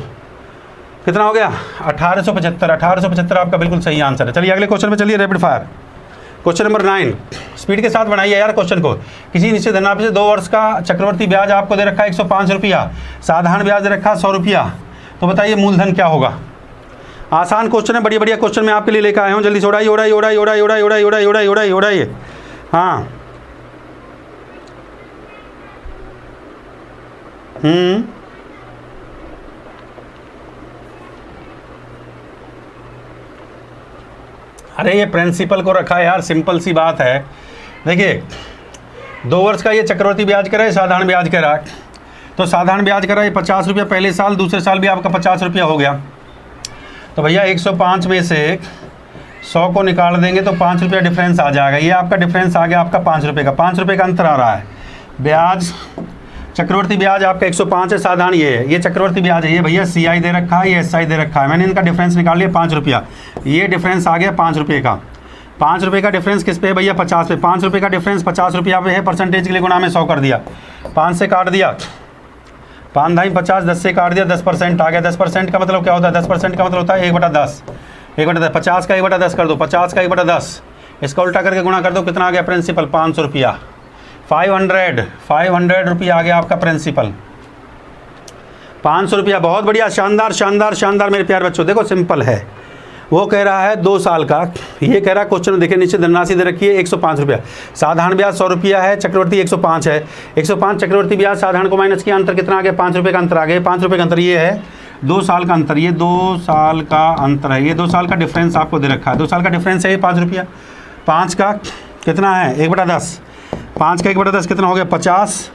कितना हो गया 1875। 1875 आपका बिल्कुल सही आंसर है। चलिए अगले क्वेश्चन पे चलिए, rapid fire. Question number 9, speed के साथ बनाइए यार क्वेश्चन को। किसी निश्चित धनराशि से 2 वर्ष का चक्रवर्ती ब्याज आपको दे रखा है 105 रुपया, साधारण ब्याज दे रखा है 100 रुपया। तो बताइए मूलधन क्या होगा। आसान क्वेश्चन है, बढ़िया बढ़िया क्वेश्चन मैं आपके लिए लेकर आया हूँ। जल्दी से उड़ाइए उड़ाइए उड़ाइए उड़ाइए उड़ाइए उड़ाइए उड़ाइए उड़ाइए उड़ाइए उड़ाइए। हाँ अरे ये प्रिंसिपल को रखा है यार, सिंपल सी बात है। देखिए 2 वर्ष का ये चक्रवर्ती ब्याज करा है, साधारण ब्याज करा है। तो साधारण ब्याज करा है 50 रुपया पहले साल, दूसरे साल भी आपका 50 रुपया हो गया। तो भैया 105 में से 100 को निकाल देंगे तो 5 रुपया डिफरेंस आ जाएगा। ये आपका डिफरेंस आ गया आपका 5 रुपये का, 5 रुपये का अंतर आ रहा है। ब्याज चक्रवर्ती ब्याज आपका 105 है, साधारण ये है, ये चक्रवर्ती ब्याज है, ये भैया CI दे रखा है, ये SI दे रखा है। मैंने इनका डिफरेंस निकाल लिया 5 रुपया, ये डिफरेंस आ गया 5 रुपये का। 5 रुपये का डिफरेंस किस पे है भैया? 50 पे। 5 रुपये का डिफरेंस 50 रुपया पे है, परसेंटेज के लिए गुणा में 100 कर दिया, 5 से काट दिया, 5 दाई 50, 10 से काट दिया, 10% आ गया। 10% का मतलब क्या होता है? 10% का मतलब होता है 1/10, 1/10, 50 का 1/10 कर दो, 50 का 1/10, इसका उल्टा करके गुणा कर दो, कितना आ गया प्रिंसिपल? 500 रुपया, 500 रुपया आ गया आपका प्रिंसिपल, 500 रुपया। बहुत बढ़िया, शानदार शानदार शानदार मेरे प्यारे बच्चों। देखो सिंपल है, वो कह रहा है 2 साल का, ये कह रहा है क्वेश्चन में देखिए नीचे धनराशि दे रखी है 105 रुपया, साधारण ब्याज 100 रुपया है, चक्रवर्ती 105 है। 105 चक्रवर्ती ब्याज, साधारण को माइनस किया, अंतर कितना आ गया? 5 रुपये का अंतर आ गया। 5 रुपये का अंतर ये है 2 साल का अंतर, ये 2 साल का अंतर है, ये 2 साल का डिफरेंस आपको दे रखा है। 2 साल का डिफरेंस है ये 5 रुपया। 5 का कितना है? 1/10, 5 का 1/10 कितना हो गया? 50,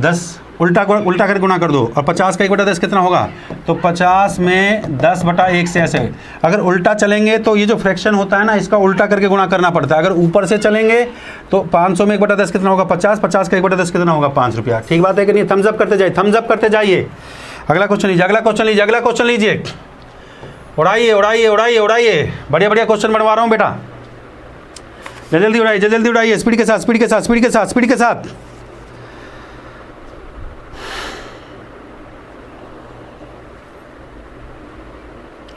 10 उल्टा कर गुणा कर दो, और 50 का 1/10 कितना होगा? तो 50 में 10/1 से ऐसे। अगर उल्टा चलेंगे तो ये जो फ्रैक्शन होता है ना, इसका उल्टा करके गुणा करना पड़ता है। अगर ऊपर से चलेंगे तो 500 में 1/10 कितना होगा? 50, 50 का 1/10 कितना होगा? 5 रुपया। ठीक बात है कि नहीं? थम्स अप करते जाइए, थम्स अप करते जाइए। अगला क्वेश्चन लीजिए, अगला क्वेश्चन लीजिए, अगला क्वेश्चन लीजिए। उड़ाइए उड़ाइए उड़ाइए उड़ाइए, बढ़िया बढ़िया क्वेश्चन बनवा रहा हूँ बेटा, जल्दी उड़ाइए, जल्दी उड़ाइए, स्पीड के साथ, स्पीड के साथ, स्पीड के साथ, स्पीड के साथ।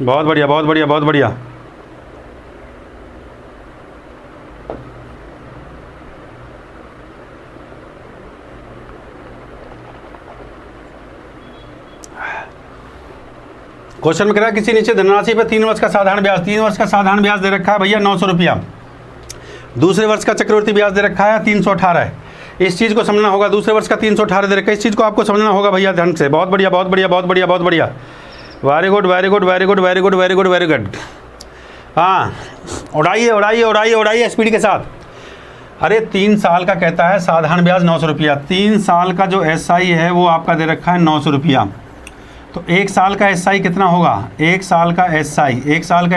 बहुत बढ़िया, बहुत बढ़िया, बहुत बढ़िया। क्वेश्चन में कह रहा है किसी नीचे धनराशि पर 3 वर्ष का साधारण ब्याज, 3 वर्ष का साधारण ब्याज दे रखा है भैया 900 रुपया, दूसरे वर्ष का चक्रवर्ती ब्याज दे रखा है 318 है। इस चीज़ को समझना होगा, दूसरे वर्ष का 318 दे रखा है, इस चीज़ को आपको समझना होगा भैया ढंग से। बहुत बढ़िया, बहुत बढ़िया, बहुत बढ़िया, बहुत बढ़िया, very good, very good, very good, very good, very good, very good. हाँ, उड़ाइए उड़ाइए उड़ाइए उड़ाइए स्पीड के साथ। अरे 3 साल का कहता है साधारण ब्याज 900 रुपया, 3 साल का जो SI है वो आपका दे रखा है 900 रुपया। तो 1 साल का SI कितना होगा? 1 साल का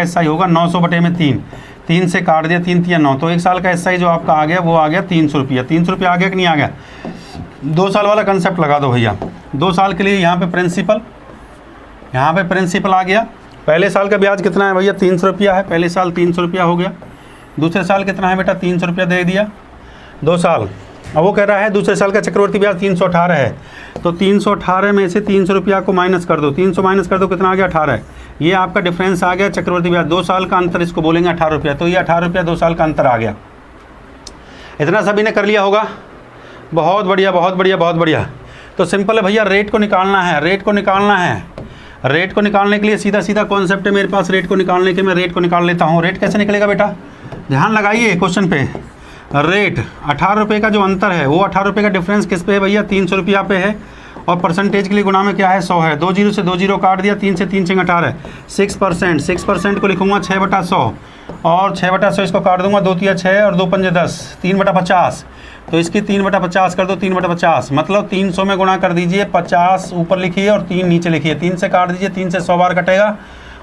SI होगा 900/3, 3 से काट दिया, 3 3 9, तो 1 साल का SI जो आपका आ गया वो आ गया 300 रुपया। 300 रुपया आ गया कि नहीं आ गया? 2 साल वाला कंसेप्ट लगा दो भैया। 2 साल के लिए यहाँ पे प्रिंसिपल, यहाँ पे प्रिंसिपल आ गया। पहले साल का ब्याज कितना है भैया? 300 रुपया है, पहले साल 300 रुपया हो गया। दूसरे साल कितना है बेटा? 300 रुपया दे दिया, 2 साल। अब वो कह रहा है दूसरे साल का चक्रवर्ती ब्याज 318 है, तो 318 में से 300 रुपया को माइनस कर दो, 300 माइनस कर दो, कितना आ गया? 18। ये आपका डिफरेंस आ गया चक्रवर्ती ब्याज, 2 साल का अंतर इसको बोलेंगे 18 रुपया, तो ये 18 रुपया 2 साल का अंतर आ गया। इतना सभी ने कर लिया होगा? बहुत बढ़िया, बहुत बढ़िया, बहुत बढ़िया। तो सिंपल है भैया, रेट को निकालना है, रेट को निकालना है। रेट को निकालने के लिए सीधा सीधा कॉन्सेप्ट है मेरे पास, रेट को निकालने के मैं रेट को निकाल लेता हूँ। रेट कैसे निकलेगा बेटा? ध्यान लगाइए क्वेश्चन पे। रेट 18 रुपये का जो अंतर है वो 18 रुपये का डिफरेंस किस पे है भैया? 300 रुपया पे है, और परसेंटेज के लिए गुणा में क्या है? 100 है। 2 जीरो से 2 जीरो काट दिया, 3 से 3 6 18, 6%। 6% को लिखूंगा 6/100, और 6/100 इसको काट दूंगा, 2 तिया 6 और 2 पंजे 10, 3/50। तो इसकी 3/50 कर दो, 3/50 मतलब 300 में गुणा कर दीजिए, 50 ऊपर लिखिए और 3 नीचे लिखिए, 3 से काट दीजिए, 3 से 100 बार कटेगा,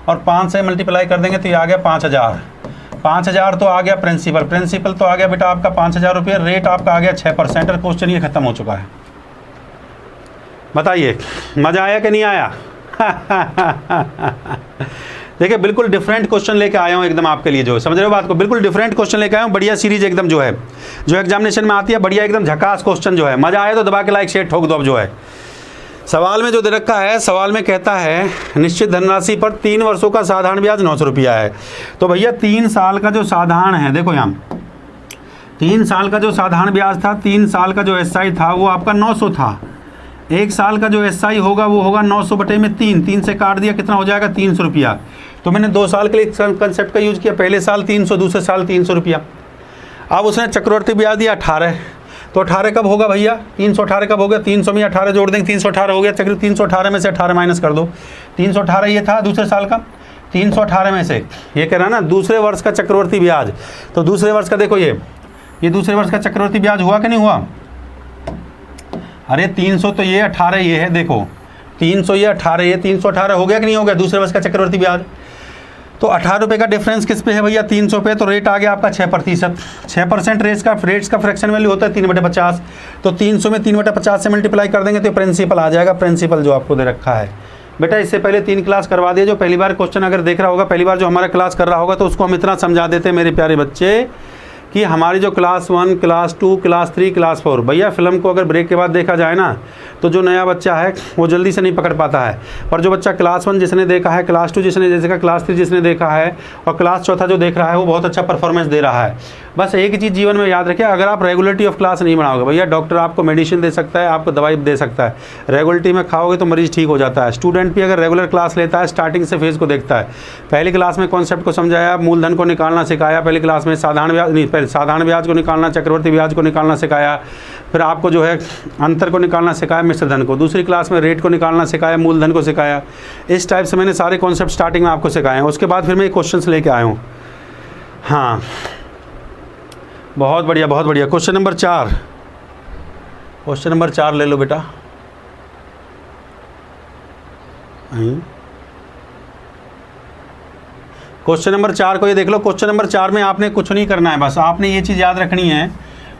और 5 से मल्टीप्लाई कर देंगे तो ये आ गया 5000। 5000 तो आ गया प्रिंसिपल, प्रिंसिपल तो आ गया बेटा आपका 5000 रुपये, रेट आपका आ गया 6%। और क्वेश्चन ये खत्म हो चुका है। बताइए मज़ा आया कि नहीं आया? देखिए बिल्कुल डिफरेंट क्वेश्चन लेके आया हूँ एकदम आपके लिए, जो समझ रहे हो बात को, बिल्कुल डिफरेंट क्वेश्चन लेके आया हूँ। बढ़िया सीरीज एकदम जो है, जो एग्जामिनेशन में आती है, बढ़िया एकदम झकास क्वेश्चन जो है। मज़ा आया तो दबा के लाइक शेयर ठोक दो। अब जो है सवाल में जो दे रखा है, सवाल में कहता है निश्चित धनराशि पर 3 वर्षों का साधारण ब्याज 900 रुपया है। तो भैया 3 साल का जो साधारण है, देखो यहाँ 3 साल का जो साधारण ब्याज था, 3 साल का जो SI था वो आपका 900 था। 1 साल का जो SI होगा वो होगा 900/3, 3 से काट दिया, कितना हो जाएगा? 300 रुपया। तो मैंने 2 साल के लिए कंसेप्ट का यूज़ किया, पहले साल 300, दूसरे साल 300 रुपया। अब उसने चक्रवर्ती ब्याज दिया 18, तो 18 कब होगा भैया? 318 कब हो गया? 300 में 18 जोड़ देंगे, 318 हो गया। चक्र 318 में से 18 माइनस कर दो, 318 ये था दूसरे साल का। 318 में से ये कह रहा है ना दूसरे वर्ष का चक्रवर्ती ब्याज, तो दूसरे वर्ष का देखो ये दूसरे वर्ष का चक्रवर्ती ब्याज हुआ कि नहीं हुआ? अरे 300 तो ये 18 ये है, देखो 300 ये 18 ये 318 हो गया कि नहीं हो गया दूसरे वर्ष का चक्रवर्ती ब्याज। तो 18 रुपये का डिफरेंस किस पे है भैया? 300 पे। तो रेट आ गया आपका 6%। 6% रेट्स का फ्रैक्शन वैल्यू होता है 3/50। तो 300 में 3/50 से मल्टीप्लाई कर देंगे तो प्रिंसिपल आ जाएगा, प्रिंसिपल जो आपको दे रखा है। बेटा इससे पहले 3 क्लास करवा दिए, जो पहली बार क्वेश्चन अगर देख रहा होगा, पहली बार जो हमारा क्लास कर रहा होगा, तो उसको हम इतना समझा देते हैं मेरे प्यारे बच्चे कि हमारी जो क्लास 1, क्लास 2, क्लास 3, क्लास 4, भैया फिल्म को अगर ब्रेक के बाद देखा जाए ना तो जो नया बच्चा है वो जल्दी से नहीं पकड़ पाता है, पर जो बच्चा क्लास 1 जिसने देखा है, क्लास 2 जिसने देखा, क्लास 3 जिसने देखा है और क्लास चौथा जो देख रहा है वो बहुत अच्छा परफॉर्मेंस दे रहा है। बस एक ही चीज़ जीवन में याद रखिए, अगर आप रेगुलरिटी ऑफ क्लास नहीं बनाओगे भैया, डॉक्टर आपको मेडिसिन दे सकता है, आपको दवाई दे सकता है, रेगुलरिटी में खाओगे तो मरीज ठीक हो जाता है। स्टूडेंट भी अगर रेगुलर क्लास लेता है, स्टार्टिंग से फेज को देखता है, पहली क्लास में कॉन्सेप्ट को समझाया, मूलधन को निकालना सिखाया, पहली क्लास में साधारण ब्याज नहीं, पहले साधारण ब्याज को निकालना, चक्रवर्ती ब्याज को निकालना सिखाया, फिर आपको जो है अंतर को निकालना सिखाया, मिश्र धन को, दूसरी क्लास में रेट को निकालना सिखाया, मूलधन को सिखाया। इस टाइप से मैंने सारे कॉन्सेप्ट स्टार्टिंग में आपको सिखाए हैं। उसके बाद फिर मैं क्वेश्चंस लेके आया हूँ। हाँ बहुत बढ़िया बहुत बढ़िया। क्वेश्चन नंबर 4, क्वेश्चन नंबर 4 ले लो बेटा। क्वेश्चन नंबर 4 को ये देख लो। क्वेश्चन नंबर 4 में आपने कुछ नहीं करना है, बस आपने ये चीज़ याद रखनी है।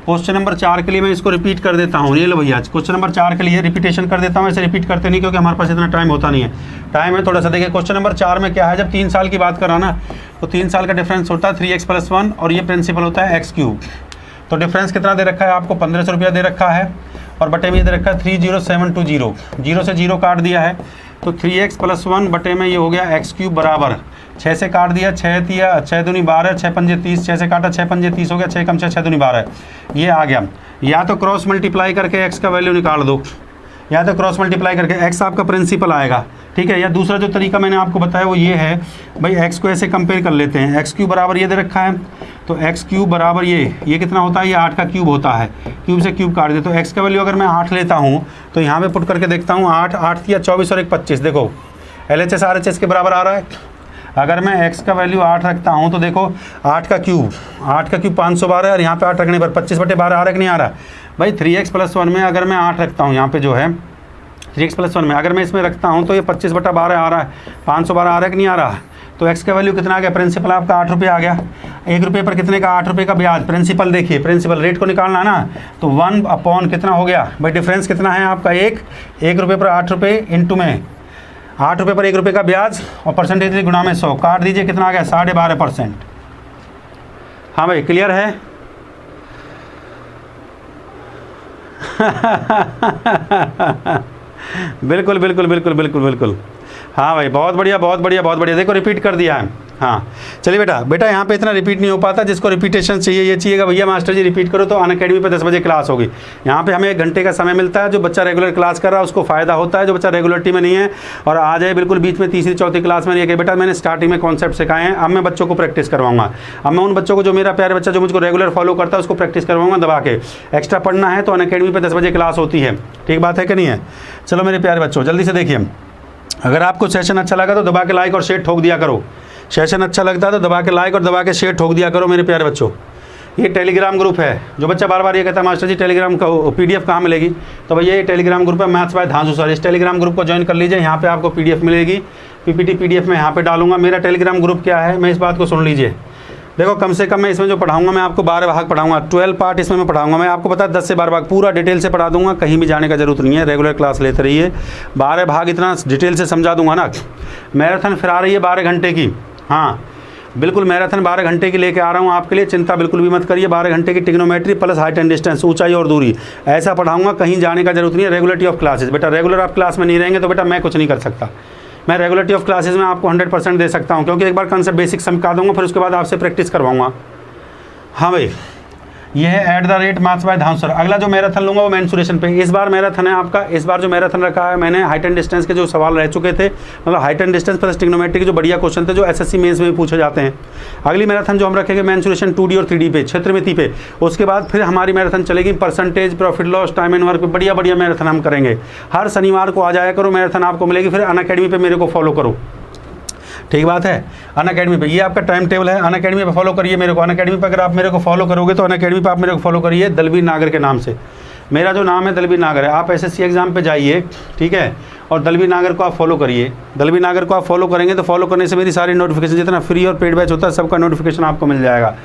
क्वेश्चन नंबर 4 के लिए मैं इसको रिपीट कर देता हूँ। ये लो भैया, क्वेश्चन नंबर 4 के लिए रिपीटेशन कर देता हूँ। ऐसे रिपीट करते नहीं क्योंकि हमारे पास इतना टाइम होता नहीं है, टाइम है थोड़ा सा। देखिए क्वेश्चन नंबर 4 में क्या है, जब 3 साल की बात कर रहा ना तो 3 साल का डिफरेंस होता है 3x + 1 और ये प्रिंसिपल होता है x3। तो डिफरेंस कितना दे रखा है आपको? 1500 रुपया दे रखा है और बटे में ये दे रखा है 30720, 0 से 0 काट दिया है तो 3x + 1 बटे में ये हो गया x³ बराबर 6 से काट दिया, 6 दिया, 6 दूनी 12, 6 पंजे 30, 6 से काटा 6 पंजे 30 हो गया, 6 कम 6, 6 दूनी 12, ये आ गया। या तो क्रॉस मल्टीप्लाई करके x का वैल्यू निकाल दो, या तो क्रॉस मल्टीप्लाई करके x आपका प्रिंसिपल आएगा, ठीक है। या दूसरा जो तरीका मैंने आपको बताया वो ये है भाई, x को ऐसे कंपेयर कर लेते हैं। x³ बराबर ये दे रखा है तो x³ बराबर ये कितना होता है? ये 8 का क्यूब होता है, क्यूब से क्यूब काट दे तो x का वैल्यू अगर मैं 8 लेता हूँ तो यहाँ पे पुट करके देखता हूँ 8 8 या 24 और 1 25, देखो LHS RHS के बराबर आ रहा है। अगर मैं x का वैल्यू 8 रखता हूँ तो देखो 8 का क्यूब 512 है और यहाँ पे 8 रखने पर 25/12 आ रहा है कि नहीं आ रहा? भाई 3x + 1 में अगर मैं 8 रखता हूँ, यहाँ पे जो है 3x + 1 में अगर मैं इसमें रखता हूँ तो ये 25/12 आ रहा है, 512 आ रहा है कि नहीं आ रहा? तो x का वैल्यू कितना आ गया? प्रिंसिपल आपका 8 रुपये आ गया। 1 रुपये पर कितने का? 8 रुपये का ब्याज। प्रिंसिपल देखिए, प्रिंसिपल रेट को निकालना है ना, तो 1 कितना हो गया भाई? डिफरेंस कितना है आपका? 1 रुपये पर 8 रुपये इंटू में 8 रुपये पर 1 रुपये का ब्याज और परसेंटेज गुणा में 100 काट दीजिए, कितना आ गया? 12.5%। हाँ भाई क्लियर है? बिल्कुल बिल्कुल बिल्कुल बिल्कुल बिल्कुल। हाँ भाई बहुत बढ़िया बहुत बढ़िया बहुत बढ़िया। देखो रिपीट कर दिया है। हाँ चलिए बेटा यहाँ पे इतना रिपीट नहीं हो पाता, जिसको रिपीटेशन चाहिए ये चाहिएगा भैया मास्टर जी रिपीट करो, तो अनअकैडमी पे 10 बजे क्लास होगी। यहाँ पे हमें 1 घंटे का समय मिलता है। जो बच्चा रेगुलर क्लास कर रहा है उसको फ़ायदा होता है, जो बच्चा रेगुलरिटी में नहीं है और आ जाए बिल्कुल बीच में तीसरी चौथी क्लास में, ये कि बेटा मैंने स्टार्टिंग में कॉन्सेप्ट सिखाए हैं, अब मैं बच्चों को प्रैक्टिस करवाऊंगा। अब मैं उन बच्चों को, जो मेरा प्यारे बच्चा जो मुझको रेगुलर फॉलो करता है उसको प्रैक्टिस करवाऊंगा दबा के। एक्स्ट्रा पढ़ना है तो अनअकैडमी पर 10 बजे क्लास होती है, ठीक बात है कि नहीं है? चलो मेरे प्यारे बच्चों जल्दी से देखिए, अगर आपको सेशन अच्छा लगा तो दबा के लाइक और शेयर ठोक दिया करो। सेशन अच्छा लगता है तो दबा के लाइक और दबा के शेयर ठोक दिया करो मेरे प्यारे बच्चों। ये टेलीग्राम ग्रुप है। जो बच्चा बार बार ये कहता है मास्टर जी टेलीग्राम का PDF कहाँ मिलेगी, तो भैया ये टेलीग्राम ग्रुप है मैथ्स बाय धांसू सर। इस टेलीग्राम ग्रुप को ज्वाइन कर लीजिए, यहाँ पे आपको PDF मिलेगी, PPT PDF में यहाँ पे डालूंगा। मेरा टेलीग्राम ग्रुप क्या है, मैं इस बात को सुन लीजिए। देखो कम से कम मैं इसमें जो पढ़ाऊंगा मैं आपको 12 भाग पढ़ाऊंगा, 12 पार्ट इसमें मैं पढ़ाऊंगा। मैं आपको पता है 10 से 12 भाग पूरा डिटेल से पढ़ा दूंगा, कहीं भी जाने का जरूरत नहीं है, रेगुलर क्लास लेते रहिए। 12 भाग इतना डिटेल से समझा दूंगा ना। मैराथन फिर आ रही है 12 घंटे की, हाँ बिल्कुल मैराथन 12 घंटे की लेके आ रहा हूँ आपके लिए, चिंता बिल्कुल भी मत करिए। 12 घंटे की trigonometry plus height and distance, ऊंचाई और दूरी, ऐसा पढ़ाऊंगा, कहीं जाने का जरूरत नहीं है। रेगुलरिटी ऑफ क्लासेस, बेटा रेगुलर आप क्लास में नहीं रहेंगे तो बेटा मैं कुछ नहीं कर सकता। मैं रेगुलरिटी ऑफ क्लासेस में आपको 100% दे सकता हूँ, क्योंकि एक बार कंसेप्ट बेसिक समझा दूंगा, फिर उसके बाद आपसे प्रैक्टिस करवाऊंगा। हाँ भाई ये है @maths by धांसू सर। अगला जो मैराथन लूँगा वो मेंसुरेशन पे। इस बार मैराथन है आपका, इस बार जो मैराथन रखा है मैंने, हाइट एंड डिस्टेंस के जो सवाल रह चुके थे, मतलब height and distance plus trigonometry के जो बढ़िया क्वेश्चन थे जो SSC मेंस में भी पूछे जाते हैं। अगली मैराथन जो हम रखेंगे मेंसुरेशन 2D और 3D पे, क्षेत्रमिति पे। उसके बाद फिर हमारी मैराथन चलेगी percentage, profit loss, time and work पे, बढ़िया बढ़िया मैराथन हम करेंगे। हर शनिवार को आ जाया करो, मैराथन आपको मिलेगी। फिर अनअकैडमी पे मेरे को फॉलो करो, ठीक बात है। अनअकैडमी पे ये आपका टाइम टेबल है, अनअकैडमी पे फॉलो करिए मेरे को। अनअकैडमी पे अगर आप मेरे को फॉलो करोगे तो अनअकैडमी पे आप मेरे को फॉलो करिए दलबीर नागर के नाम से। मेरा जो नाम है दलबीर नागर है। आप एसएससी एग्जाम पे जाइए, ठीक है, और दलबीर नागर को आप फॉलो करिए। दलबीर नागर को आप फॉलो करेंगे तो फॉलो करने से मेरी सारी नोटिफिकेशन, जितना फ्री और पेड बैच होता है सबका नोटिफिकेशन आपको मिल जाएगा।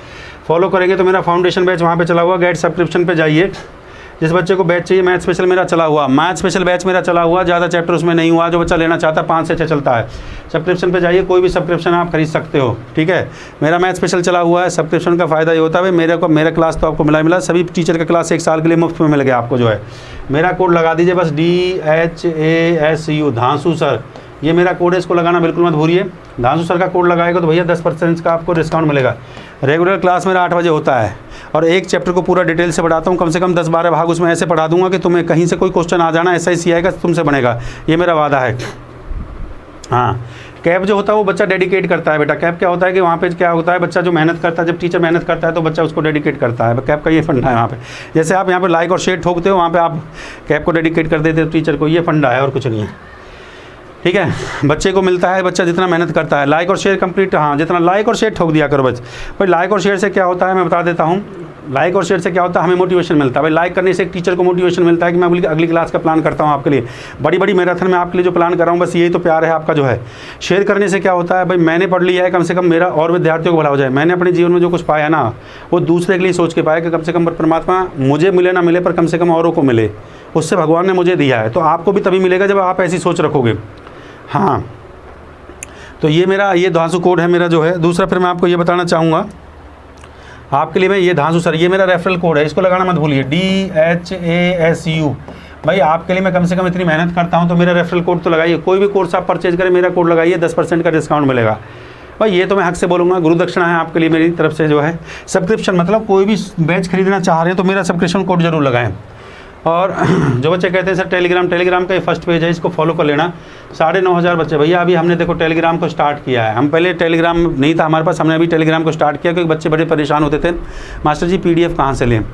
फॉलो करेंगे तो मेरा फाउंडेशन बैच वहाँ पे चला हुआ, गेट सब्सक्रिप्शन पे जाइए। जिस बच्चे को बैच चाहिए, मैथ स्पेशल मेरा चला हुआ, मैथ स्पेशल बैच मेरा चला हुआ, ज़्यादा चैप्टर उसमें नहीं हुआ, जो बच्चा लेना चाहता है 5 से 6 चलता है। सब्सक्रिप्शन पे जाइए, कोई भी सब्सक्रिप्शन आप खरीद सकते हो, ठीक है। मेरा मैथ स्पेशल चला हुआ है। सब्सक्रिप्शन का फ़ायदा ये होता है मेरा क्लास तो आपको मिला, सभी टीचर का क्लास 1 साल के लिए मुफ्त में मिल गया आपको जो है। मेरा कोड लगा दीजिए बस, DHASU, धांसू सर, ये मेरा कोड है, इसको लगाना बिल्कुल मत भूलिए। धांसू सर का कोड लगाएगा तो भैया 10% का आपको डिस्काउंट मिलेगा। रेगुलर क्लास मेरा 8 बजे होता है और एक चैप्टर को पूरा डिटेल से पढ़ाता हूँ, कम से कम 10-12 भाग उसमें ऐसे पढ़ा दूंगा कि तुम्हें कहीं से कोई क्वेश्चन आ जाना, SIC आएगा तुमसे बनेगा, ये मेरा वादा है। हाँ, कैप जो होता है वो बच्चा डेडिकेट करता है बेटा। कैप क्या होता है कि वहाँ पे क्या होता है, बच्चा जो मेहनत करता है, जब टीचर मेहनत करता है तो बच्चा उसको डेडिकेट करता है। कैप का ये फंडा है वहाँ पे। जैसे आप यहाँ पे लाइक और शेयर ठोकते हो, वहाँ पे आप कैप को डेडिकेट कर देते हो टीचर को, ये फंडा है और कुछ नहीं है, ठीक है। बच्चे को मिलता है, बच्चा जितना मेहनत करता है। लाइक और शेयर कंप्लीट, हाँ, जितना लाइक और शेयर ठोक दिया करो बस भाई। लाइक और शेयर से क्या होता है मैं बता देता हूँ। लाइक और शेयर से क्या होता है, हमें मोटिवेशन मिलता है भाई। लाइक करने से एक टीचर को मोटिवेशन मिलता है कि मैं अगली क्लास का प्लान करता हूँ आपके लिए, बड़ी मैराथन में आपके लिए जो प्लान कर रहा हूँ, बस यही तो प्यार है आपका जो है। शेयर करने से क्या होता है भाई, मैंने पढ़ लिया है, कम से कम मेरा और विद्यार्थियों को भला हो जाए। मैंने अपने जीवन में जो कुछ पाया ना, वो दूसरे के लिए सोच के पाया कि कम से कम परमात्मा मुझे मिले ना मिले, पर कम से कम औरों को मिले, उससे भगवान ने मुझे दिया है। तो आपको भी तभी मिलेगा जब आप ऐसी सोच रखोगे। हाँ, तो ये मेरा ये धांसू कोड है मेरा जो है। दूसरा फिर मैं आपको ये बताना चाहूँगा आपके लिए, मैं ये धांसू सर, ये मेरा रेफरल कोड है, इसको लगाना मत भूलिए, DHASU। भाई आपके लिए मैं कम से कम इतनी मेहनत करता हूँ तो मेरा रेफरल कोड तो लगाइए। कोई भी कोर्स आप परचेज करें, मेरा कोड लगाइए, 10% का डिस्काउंट मिलेगा भाई। ये तो मैं हक से बोलूँगा, गुरु दक्षिणा है आपके लिए मेरी तरफ से जो है। सब्सक्रिप्शन मतलब कोई भी बैच खरीदना चाह रहे हैं तो मेरा सब्सक्रिप्शन कोड जरूर लगाएं। और जो बच्चे कहते हैं सर टेलीग्राम का ये फर्स्ट पेज है, इसको फॉलो कर लेना। 9,500 बच्चे भैया अभी हमने देखो टेलीग्राम को स्टार्ट किया है। हम पहले टेलीग्राम नहीं था हमारे पास, हमने अभी टेलीग्राम को स्टार्ट किया क्योंकि बच्चे बड़े परेशान होते थे, मास्टर जी PDF कहाँ से लें।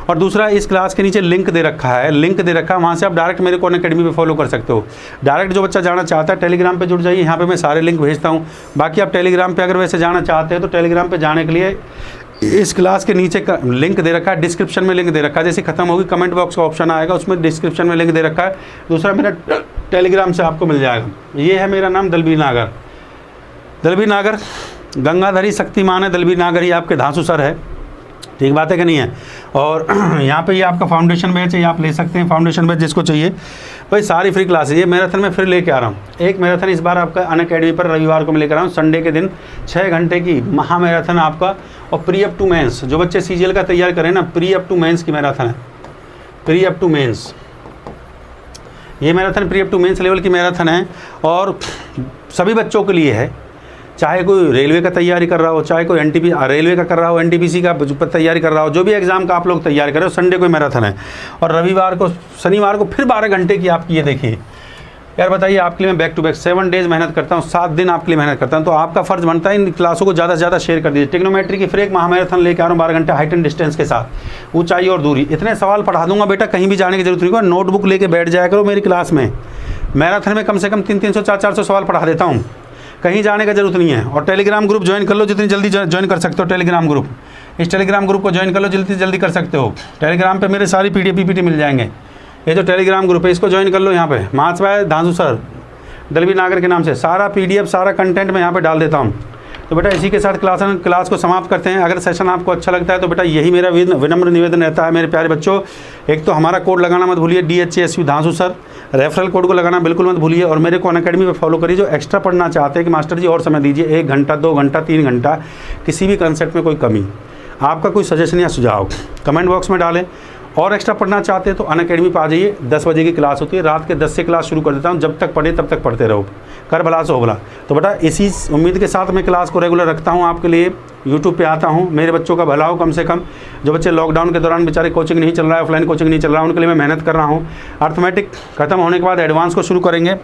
और दूसरा, इस क्लास के नीचे लिंक दे रखा है, वहाँ से आप डायरेक्ट मेरे को अनअकैडमी पे फॉलो कर सकते हो। डायरेक्ट जो बच्चा जाना चाहता है टेलीग्राम पे जुड़ जाइए, यहाँ पे मैं सारे लिंक भेजता हूँ। बाकी आप टेलीग्राम पे अगर वैसे जाना चाहते हैं तो टेलीग्राम पे जाने के लिए इस क्लास के नीचे का लिंक दे रखा है, डिस्क्रिप्शन में लिंक दे रखा है। जैसे खत्म होगी कमेंट बॉक्स का ऑप्शन आएगा, उसमें डिस्क्रिप्शन में लिंक दे रखा है। दूसरा मेरा टेलीग्राम से आपको मिल जाएगा। ये है मेरा नाम दलबीर नागर। दलबीर नागर गंगाधरी शक्तिमान है, दलबीर नागर ही आपके धांसू सर है, ठीक बात है कि नहीं है। और यहाँ पे ये आपका फाउंडेशन बैच है, ये आप ले सकते हैं फाउंडेशन बैच जिसको चाहिए भाई। सारी फ्री क्लासेज, ये मैराथन में फिर लेके आ रहा हूँ। एक मैराथन इस बार आपका अनअकैडमी पर रविवार को मैं लेकर आ रहा हूँ, संडे के दिन 6 घंटे की महा मैराथन आपका। और प्री अप टू मेंस, जो बच्चे CGL का तैयार करें ना, प्री अप टू मेंस की मैराथन है, प्री अप टू मेंस। ये marathon pre up to mains level की मैराथन है और सभी बच्चों के लिए है। चाहे कोई रेलवे का तैयारी कर रहा हो, चाहे कोई रेलवे का कर रहा हो, NTPC का तैयारी कर रहा हो, जो भी एग्ज़ाम का आप लोग तैयारी कर रहे हो, संडे को मैराथन है। और शनिवार को फिर 12 घंटे की आपकी, ये देखिए यार बताइए, आपके लिए मैं बैक टू बैक 7 डेज़ मेहनत करता हूँ, 7 दिन आपके लिए मेहनत करता हूँ। तो आपका फ़र्ज़ बनता है इन क्लासों को ज़्यादा से ज़्यादा शेयर कर दीजिए। ट्रिग्नोमेट्री की फिर एक महामैराथन लेकर आ रहा हूँ 12 घंटे हाइट एंड डिस्टेंस के साथ, ऊंचाई और दूरी। इतने सवाल पढ़ा दूंगा बेटा, कहीं भी जाने की जरूरत नहीं होगा। नोटबुक लेके बैठ जाया करो मेरी क्लास में। मैराथन में कम से कम 300, 400 सवाल पढ़ा देता हूँ, कहीं जाने का जरूरत नहीं है। और टेलीग्राम ग्रुप ज्वाइन कर लो, जितनी जल्दी ज्वाइन कर सकते हो टेलीग्राम ग्रुप। इस टेलीग्राम ग्रुप को ज्वाइन कर लो, जल्दी कर सकते हो। टेलीग्राम पे मेरे सारी PDF PPT मिल जाएंगे। ये जो टेलीग्राम ग्रुप है इसको ज्वाइन कर लो। यहाँ पे मार्क्स बाय धांसू सर, दलबीर नागर के नाम से सारा PDF सारा कंटेंट मैं यहाँ पे डाल देता हूँ। तो बेटा इसी के साथ क्लास को समाप्त करते हैं। अगर सेशन आपको अच्छा लगता है तो बेटा यही मेरा विनम्र निवेदन रहता है मेरे प्यारे बच्चों, एक तो हमारा कोड लगाना मत भूलिए, DHASU धांसू सर। रेफरल कोड को लगाना बिल्कुल मत भूलिए। और मेरे को अनअकैडमी पे फॉलो करिए। जो एक्स्ट्रा पढ़ना चाहते हैं कि मास्टर जी और समय दीजिए, 1 घंटा 2 घंटा 3 घंटा, किसी भी कंसेप्ट में कोई कमी, आपका कोई सजेशन या सुझाव कमेंट बॉक्स में डालें। और एक्स्ट्रा पढ़ना चाहते हैं तो अनअकैडमी पर आ जाइए। 10 बजे की क्लास होती है, रात के 10 से क्लास शुरू कर देता हूँ। जब तक पढ़े तब तक पढ़ते रहो, कर भला सो भला। तो बेटा इसी उम्मीद के साथ मैं क्लास को रेगुलर रखता हूँ आपके लिए। यूट्यूब पे आता हूँ, मेरे बच्चों का भला हो। कम से कम जो बच्चे लॉकडाउन के दौरान बेचारे कोचिंग नहीं चल रहा है, ऑफलाइन कोचिंग नहीं चल रहा है, उनके लिए मैं मेहनत कर रहा हूँ। अर्थमेटिक खत्म होने के बाद एडवांस को शुरू करेंगे।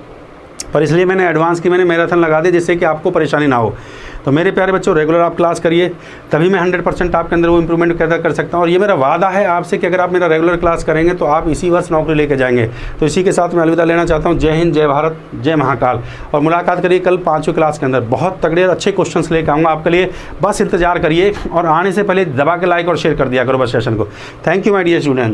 पर इसलिए मैंने एडवांस की मैंने मैराथन लगा दी, जिससे कि आपको परेशानी ना हो। तो मेरे प्यारे बच्चों, रेगुलर आप क्लास करिए, तभी मैं 100% आपके अंदर वो इंप्रूवमेंट पैदा कर सकता हूँ। और ये मेरा वादा है आपसे कि अगर आप मेरा रेगुलर क्लास करेंगे तो आप इसी वर्ष नौकरी लेके जाएंगे। तो इसी के साथ मैं अलविदा लेना चाहता हूँ। जय हिंद, जय भारत, जय महाकाल। और मुलाकात करिए कल 5वीं क्लास के अंदर। बहुत तगड़े और अच्छे क्वेश्चंस लेकर आऊँगा आपके लिए, बस इंतजार करिए। और आने से पहले दबा के लाइक और शेयर कर दिया करो बस सेशन को। Thank you my dear student.